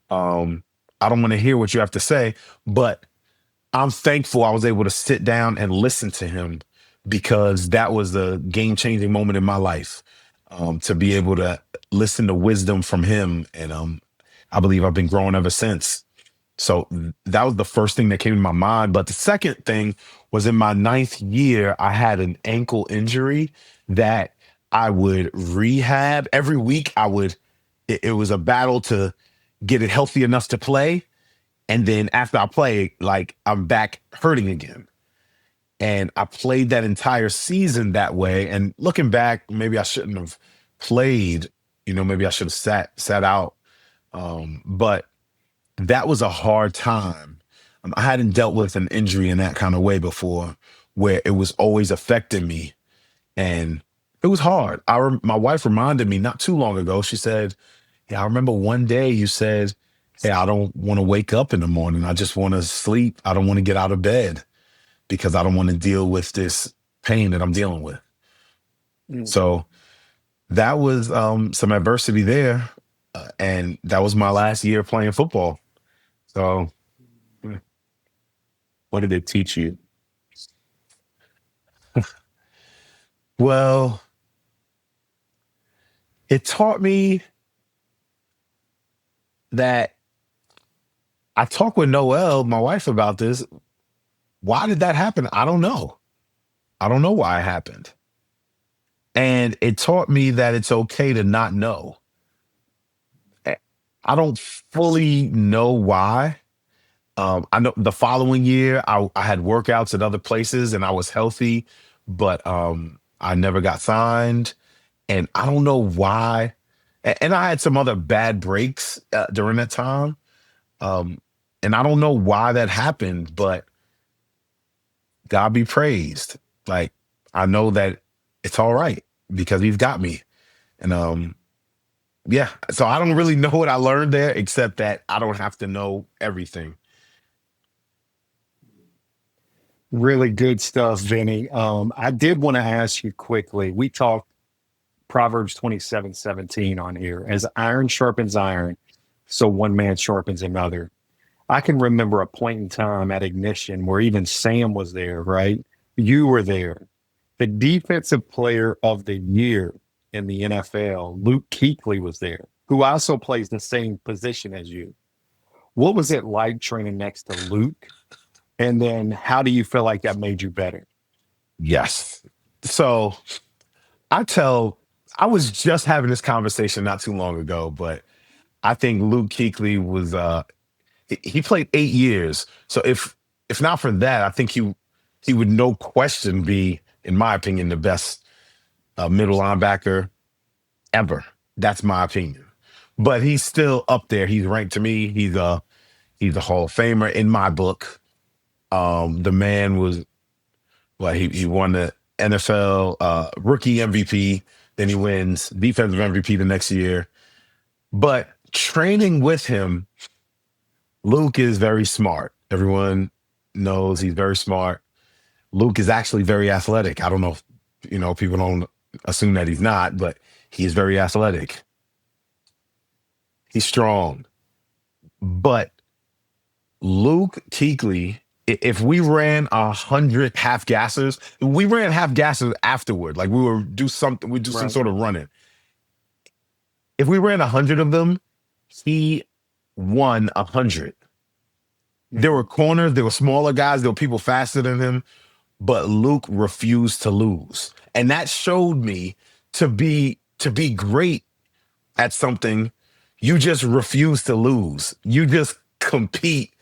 I don't want to hear what you have to say, but I'm thankful I was able to sit down and listen to him, because that was a game-changing moment in my life, to be able to listen to wisdom from him. And I believe I've been growing ever since. So that was the first thing that came to my mind. But the second thing was, in my 9th year, I had an ankle injury that I would rehab every week. It was a battle to get it healthy enough to play. And then after I play, like I'm back hurting again. And I played that entire season that way. And looking back, maybe I shouldn't have played, maybe I should have sat out. But that was a hard time. I hadn't dealt with an injury in that kind of way before, where it was always affecting me. And it was hard. My wife reminded me not too long ago. She said, "Yeah, I remember one day you said, 'Hey, I don't want to wake up in the morning. I just want to sleep. I don't want to get out of bed because I don't want to deal with this pain that I'm dealing with.'" Mm. So that was some adversity there. And that was my last year playing football. So, What did it teach you? well, it taught me that I talked with Noelle, my wife, about this. Why did that happen? I don't know. I don't know why it happened. And it taught me that it's okay to not know. I don't fully know why. I know the following year I had workouts at other places and I was healthy, but I never got signed. And I don't know why. And I had some other bad breaks during that time. And I don't know why that happened, but God be praised. Like, I know that it's all right because he's got me. And yeah, so I don't really know what I learned there, except that I don't have to know everything. Really good stuff, Vinny. I did want to ask you quickly. We talked Proverbs 27:17 on here. As iron sharpens iron, so one man sharpens another. I can remember a point in time at Ignition where even Sam was there, right? You were there. The defensive player of the year in the NFL, Luke Kuechly, was there, who also plays the same position as you. What was it like training next to Luke? And then how do you feel like that made you better? Yes. So I was just having this conversation not too long ago, but I think Luke Kuechly was he played 8 years. So if not for that, I think he would no question be, in my opinion, the best middle linebacker ever. That's my opinion. But he's still up there. He's ranked to me. He's a Hall of Famer in my book. The man was he won the NFL rookie MVP. Then he wins defensive MVP the next year. But training with him, Luke is very smart. Everyone knows he's very smart. Luke is actually very athletic. I don't know if, people don't assume that he's not, but he is very athletic. He's strong. But Luke Kuechly, if we ran 100 half gassers, we ran half gassers afterward. Like we do some Right. sort of running. If we ran 100 of them, he won 100. There were corners, there were smaller guys, there were people faster than him, but Luke refused to lose. And that showed me to be great at something, you just refuse to lose. You just compete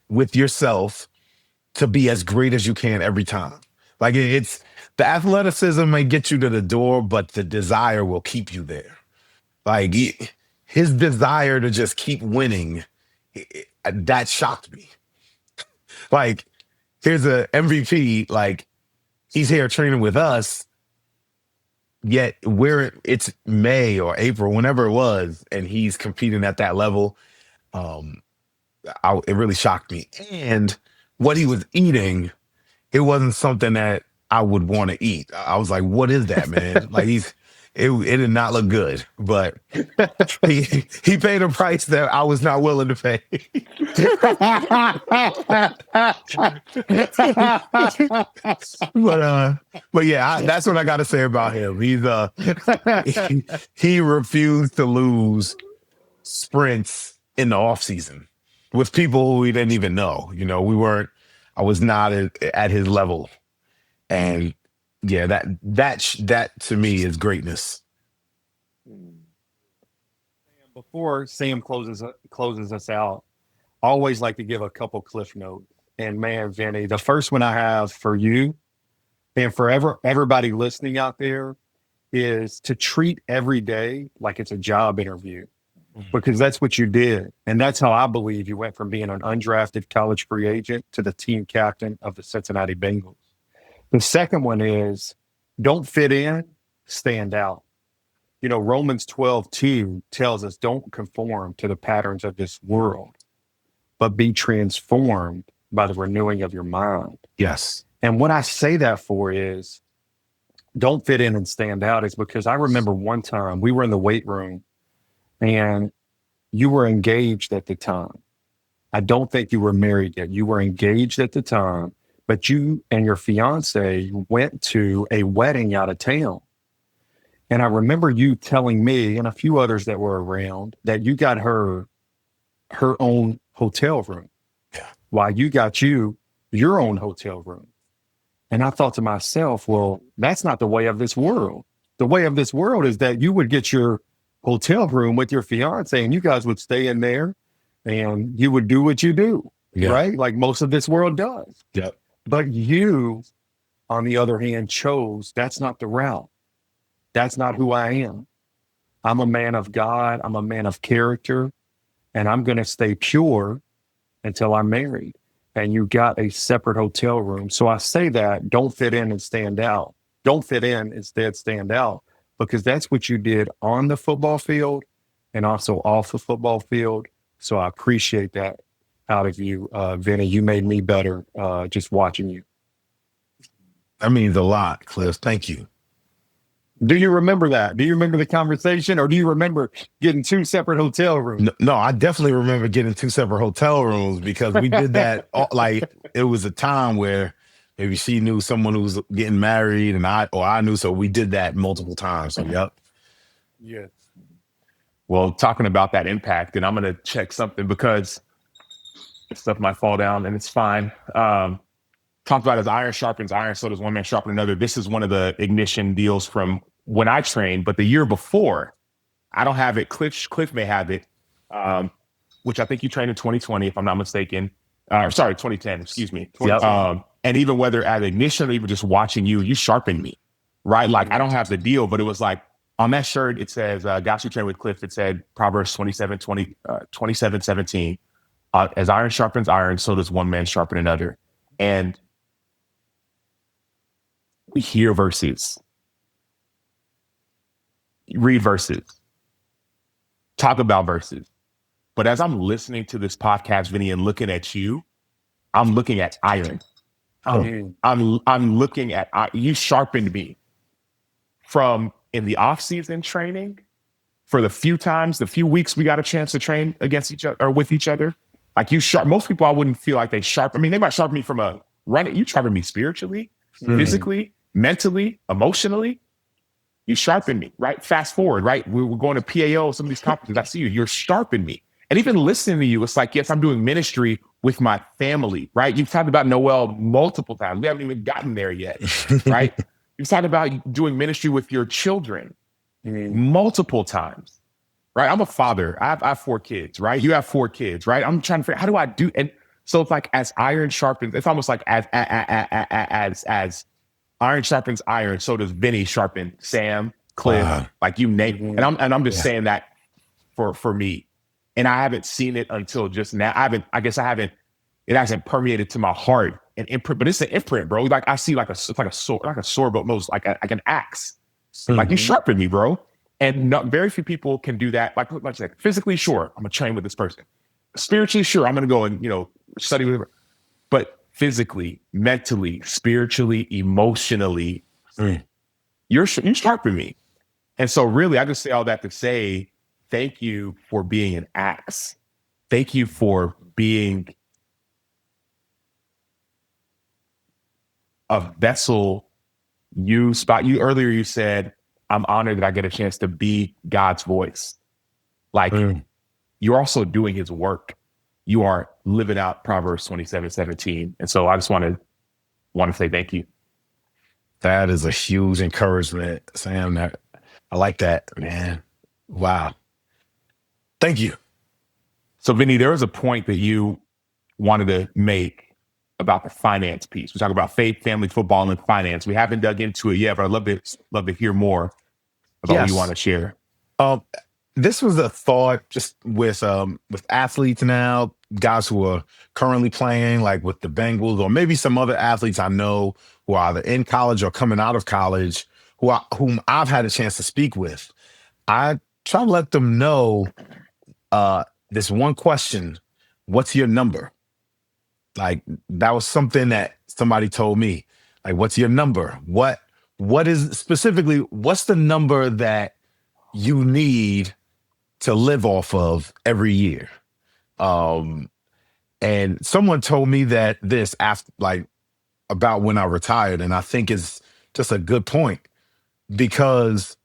with yourself to be as great as you can every time. Like it's the athleticism may get you to the door, but the desire will keep you there. Like his desire to just keep winning, that shocked me. Like here's a MVP, like he's here training with us, yet it's May or April, whenever it was, and he's competing at that level. Um, it really shocked me. And what he was eating, it wasn't something that I would want to eat. I was like, what is that, man? Like it did not look good, but he paid a price that I was not willing to pay. But yeah, that's what I got to say about him. He refused to lose sprints in the off season with people who we didn't even know. I was not at his level. And Yeah, that to me is greatness. Before Sam closes us out, I always like to give a couple Cliff notes. And man, Vinny, the first one I have for you and for everybody listening out there is to treat every day like it's a job interview, because that's what you did. And that's how I believe you went from being an undrafted college free agent to the team captain of the Cincinnati Bengals. The second one is don't fit in, stand out. You know, Romans 12:2 tells us don't conform to the patterns of this world, but be transformed by the renewing of your mind. Yes. And what I say that for is don't fit in and stand out is because I remember one time we were in the weight room and you were engaged at the time. I don't think you were married yet. You were engaged at the time, but you and your fiance went to a wedding out of town. And I remember you telling me and a few others that were around that you got her own hotel room. Yeah. While you got your own hotel room. And I thought to myself, well, that's not the way of this world. The way of this world is that you would get your hotel room with your fiance and you guys would stay in there and you would do what you do, right? Like most of this world does. Yep. But you, on the other hand, chose that's not the route. That's not who I am. I'm a man of God. I'm a man of character, and I'm going to stay pure until I'm married. And you got a separate hotel room. So I say that don't fit in and stand out. Don't fit in, instead stand out, because that's what you did on the football field and also off the football field. So I appreciate that out of you, Vinny. You made me better just watching you. That means a lot, Cliff. Thank you. Do you remember that? Do you remember the conversation, or do you remember getting two separate hotel rooms? No, I definitely remember getting two separate hotel rooms because we did that. Like it was a time where maybe she knew someone who was getting married, and I knew, so we did that multiple times. So yep. Yes. Well, talking about that impact, and I'm going to check something because stuff might fall down, and it's fine. Talked about as iron sharpens iron, so does one man sharpen another. This is one of the ignition deals from when I trained, but the year before, I don't have it. Clif may have it, which I think you trained in 2020, if I'm not mistaken. Sorry, 2010, excuse me. Yep. And even whether at ignition or even just watching you sharpened me, right? Like I don't have the deal, but it was like on that shirt, it says, guys who train with Clif, it said Proverbs 27:17. As iron sharpens iron, so does one man sharpen another. And we hear verses, read verses, talk about verses. But as I'm listening to this podcast, Vinny, and looking at you, I'm looking at iron. I'm looking at, you sharpened me from in the off-season training for the few weeks we got a chance to train against each other or with each other. Like most people I wouldn't feel like they sharpen. I mean, they might sharpen me from a running. You sharpen me spiritually, physically, mentally, emotionally. You sharpen me, right? Fast forward, right? We're going to PAO, some of these conferences. I see you. You're sharpening me. And even listening to you, it's like, yes, I'm doing ministry with my family, right? You've talked about Noel multiple times. We haven't even gotten there yet, right? You've talked about doing ministry with your children multiple times. Right. I'm a father. I have 4 kids, right? You have 4 kids, right? I'm trying to figure out how do I do. And so it's like as iron sharpens, it's almost like as iron sharpens iron, so does Vinny sharpen Sam, Cliff, like you name it. And I'm just saying that for me. And I haven't seen it until just now. It hasn't permeated to my heart and imprint, but it's an imprint, bro. Like I see like a sword, but most like an axe. Like you sharpen me, bro. And very few people can do that. Like I said, physically, sure, I'm gonna train with this person. Spiritually, sure, I'm gonna go and study with her. But physically, mentally, spiritually, emotionally, you sharpen me. And so, really, I just say all that to say, thank you for being an axe. Thank you for being a vessel. You earlier. You said, I'm honored that I get a chance to be God's voice. Like you're also doing his work. You are living out Proverbs 27:17. And so I just want to say thank you. That is a huge encouragement, Sam. I like that, man. Wow. Thank you. So, Vinny, there was a point that you wanted to make about the finance piece. We talk about faith, family, football, and finance. We haven't dug into it yet, but I'd love to hear more about what you want Yes. to share. This was a thought just with athletes now, guys who are currently playing, like with the Bengals, or maybe some other athletes I know who are either in college or coming out of college, whom I've had a chance to speak with. I try to let them know this one question: what's your number? Like, that was something that somebody told me. Like, what's your number? What is specifically, what's the number that you need to live off of every year? And someone told me that this after, like, about when I retired, and I think is just a good point, because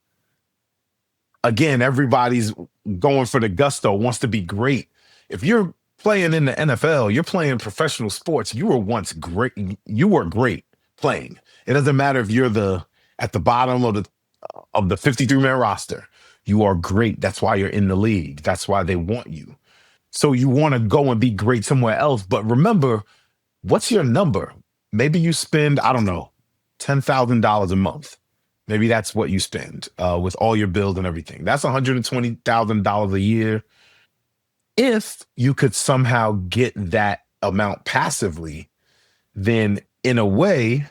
again, everybody's going for the gusto, wants to be great. If you're playing in the NFL, you're playing professional sports, you were once great. You were great playing. It doesn't matter if you're at the bottom of the 53-man roster. You are great. That's why you're in the league. That's why they want you. So you want to go and be great somewhere else. But remember, what's your number? Maybe you spend, I don't know, $10,000 a month. Maybe that's what you spend with all your bills and everything. That's $120,000 a year. If you could somehow get that amount passively, then in a way,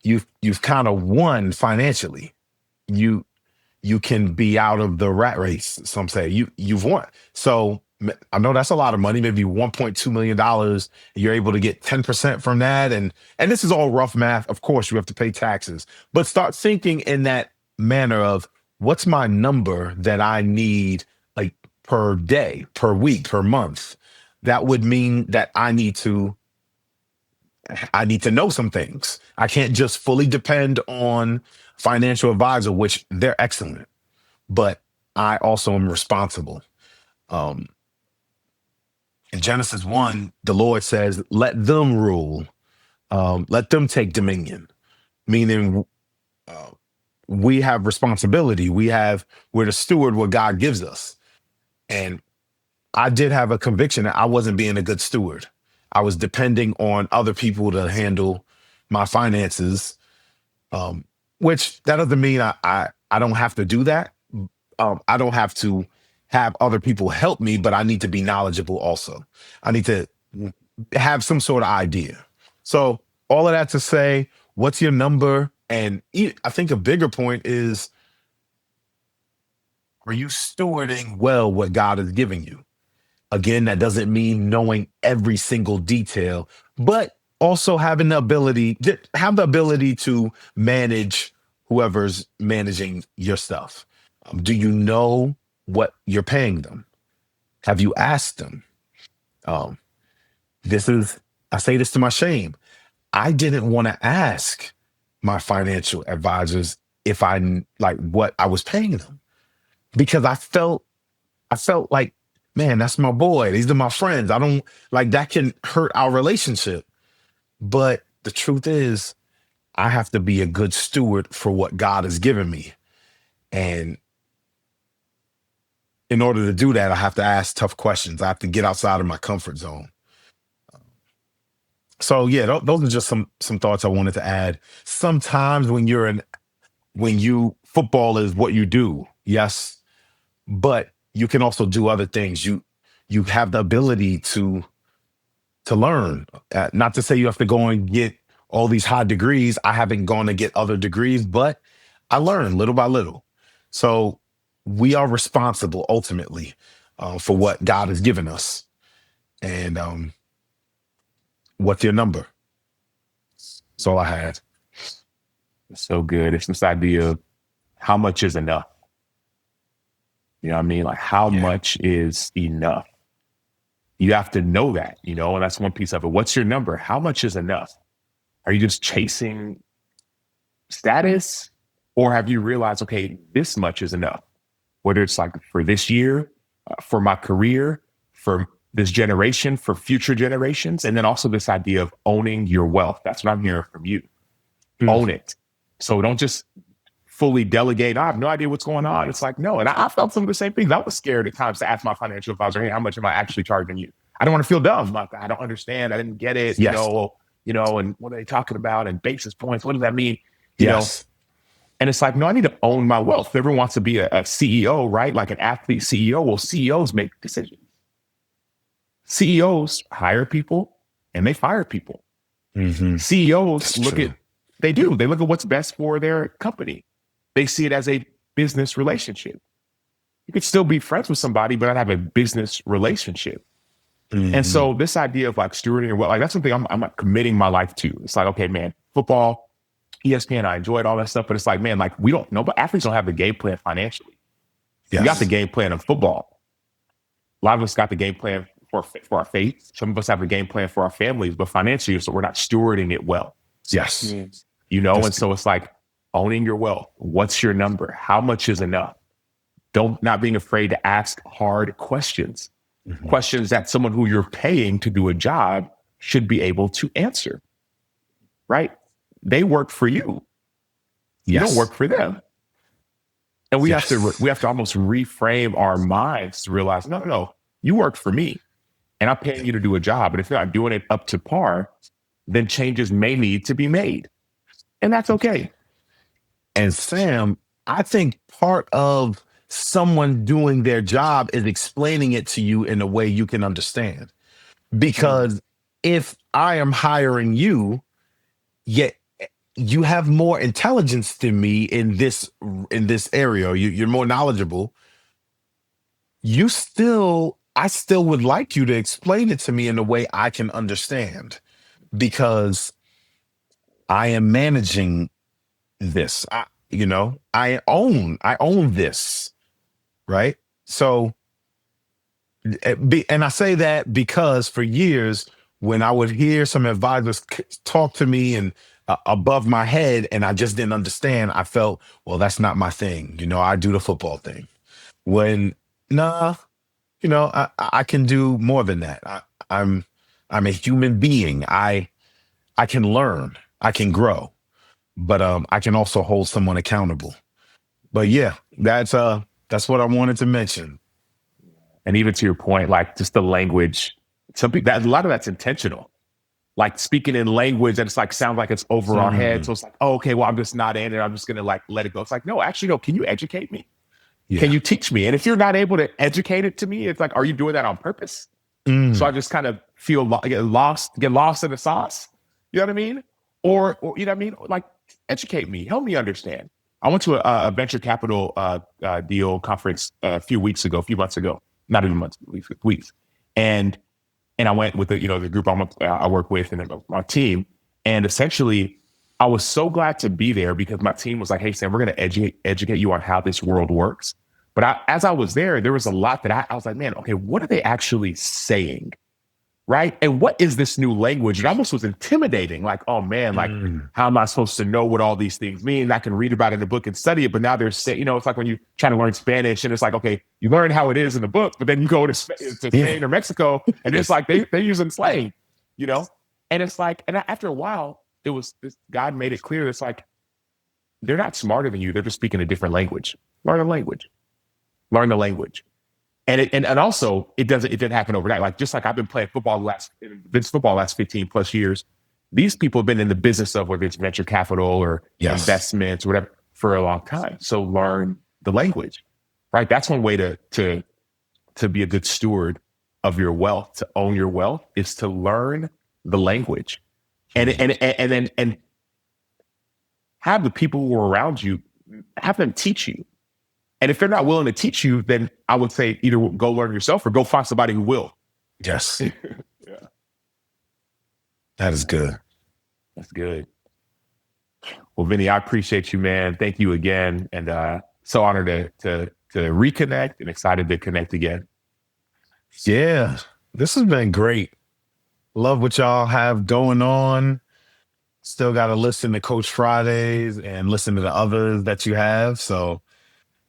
you've kind of won financially. You can be out of the rat race. Some say you've won. So I know that's a lot of money, maybe $1.2 million. You're able to get 10% from that. And this is all rough math. Of course, you have to pay taxes, but start thinking in that manner of, what's my number that I need, like, per day, per week, per month? That would mean that I need to know some things. I can't just fully depend on financial advisor, which they're excellent, but I also am responsible. In Genesis 1, the Lord says, let them rule, let them take dominion, meaning we have responsibility. We're the steward what God gives us. And I did have a conviction that I wasn't being a good steward. I was depending on other people to handle my finances, which that doesn't mean I don't have to do that. I don't have to have other people help me, but I need to be knowledgeable also. I need to have some sort of idea. So all of that to say, what's your number? And I think a bigger point is, are you stewarding well what God is giving you? Again, that doesn't mean knowing every single detail, but also having the ability to manage whoever's managing your stuff. Do you know what you're paying them? Have you asked them? I say this to my shame. I didn't want to ask my financial advisors if like what I was paying them, because I felt like, man, that's my boy. These are my friends. I don't like that can hurt our relationship. But the truth is, I have to be a good steward for what God has given me. And in order to do that, I have to ask tough questions. I have to get outside of my comfort zone. So yeah, those are just some thoughts I wanted to add. Sometimes when football is what you do, yes, but you can also do other things. You have the ability to learn. Not to say you have to go and get all these high degrees. I haven't gone to get other degrees, but I learn little by little. So we are responsible ultimately for what God has given us. And what's your number? That's all I had. So good. It's this idea of how much is enough. You know what I mean? Like, how much is enough? You have to know that, and that's one piece of it. What's your number? How much is enough? Are you just chasing status, or have you realized, okay, this much is enough? Whether it's like for this year, for my career, for this generation, for future generations, and then also this idea of owning your wealth. That's what I'm hearing from you. Own it. So don't just fully delegate. I have no idea what's going on. It's like, no. And I felt some of the same things. I was scared at times to ask my financial advisor, hey, how much am I actually charging you? I don't want to feel dumb. Like, I don't understand. I didn't get it. Yes. And what are they talking about? And basis points. What does that mean? You know? And it's like, no, I need to own my wealth. Everyone wants to be a CEO, right? Like an athlete CEO. Well, CEOs make decisions. CEOs hire people and they fire people. CEOs they look at what's best for their company. They see it as a business relationship. You could still be friends with somebody, but not have a business relationship. And so this idea of like stewarding your wealth, like that's something I'm committing my life to. It's like, okay, man, football, ESPN, I enjoyed all that stuff, but it's like, man, like athletes don't have the game plan financially. You got the game plan of football. A lot of us got the game plan for our faith. Some of us have the game plan for our families, but financially, so we're not stewarding it well. Yes. So it's like owning your wealth. What's your number? How much is enough? Not being afraid to ask hard questions. Questions that someone who you're paying to do a job should be able to answer. Right? They work for you. You don't work for them. And we have to almost reframe our minds to realize, no, you work for me and I'm paying you to do a job. And if you're not doing it up to par, then changes may need to be made. And that's okay. And Sam, I think part of someone doing their job is explaining it to you in a way you can understand. Because if I am hiring you, yet you have more intelligence than me in this area, you're more knowledgeable. I still would like you to explain it to me in a way I can understand, because I am managing this. I own this, right? So, and I say that because for years, when I would hear some advisors talk to me and above my head, and I just didn't understand, I felt, well, that's not my thing. I do the football thing. I can do more than that. I'm a human being. I can learn. I can grow. But I can also hold someone accountable. But yeah, that's what I wanted to mention. And even to your point, like just the language, a lot of that's intentional. Like speaking in language that it's like sounds like it's over our head. So it's like, oh, okay, well, I'm just not in it. I'm just gonna like let it go. It's like, no, actually, no. Can you educate me? Yeah. Can you teach me? And if you're not able to educate it to me, it's like, are you doing that on purpose? So I just kind of get lost in the sauce. You know what I mean? Or you know what I mean? Like, educate me, help me understand. I went to a venture capital deal conference a few months ago, not even months, weeks. And I went with the group I work with and my team. And essentially, I was so glad to be there because my team was like, hey, Sam, we're going to educate you on how this world works. But as I was there was a lot that I was like, man, okay, what are they actually saying? Right. And what is this new language? It almost was intimidating. Like, oh, man, like, how am I supposed to know what all these things mean? I can read about it in the book and study it. But now they're saying, it's like when you try to learn Spanish and it's like, OK, you learn how it is in the book, but then you go to Spain or Mexico and it's like they're using slang, and it's like, and after a while, God made it clear. It's like they're not smarter than you. They're just speaking a different language. Learn the language. And also it didn't happen overnight. Like just like I've been playing football last 15 plus years. These people have been in the business of whether it's venture capital or investments or whatever for a long time. So learn the language, right? That's one way to be a good steward of your wealth, to own your wealth, is to learn the language, and then have the people who are around you, have them teach you. And if they're not willing to teach you, then I would say either go learn yourself or go find somebody who will. Yes. Yeah. That is good. That's good. Well, Vinny, I appreciate you, man. Thank you again. And so honored to reconnect and excited to connect again. Yeah, this has been great. Love what y'all have going on. Still got to listen to Coach Fridays and listen to the others that you have. So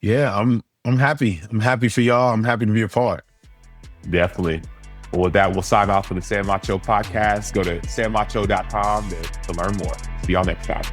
yeah, I'm happy. I'm happy for y'all. I'm happy to be a part. Definitely. Well, with that, we'll sign off for the Sam Macho podcast. Go to sammacho.com to learn more. See y'all next time.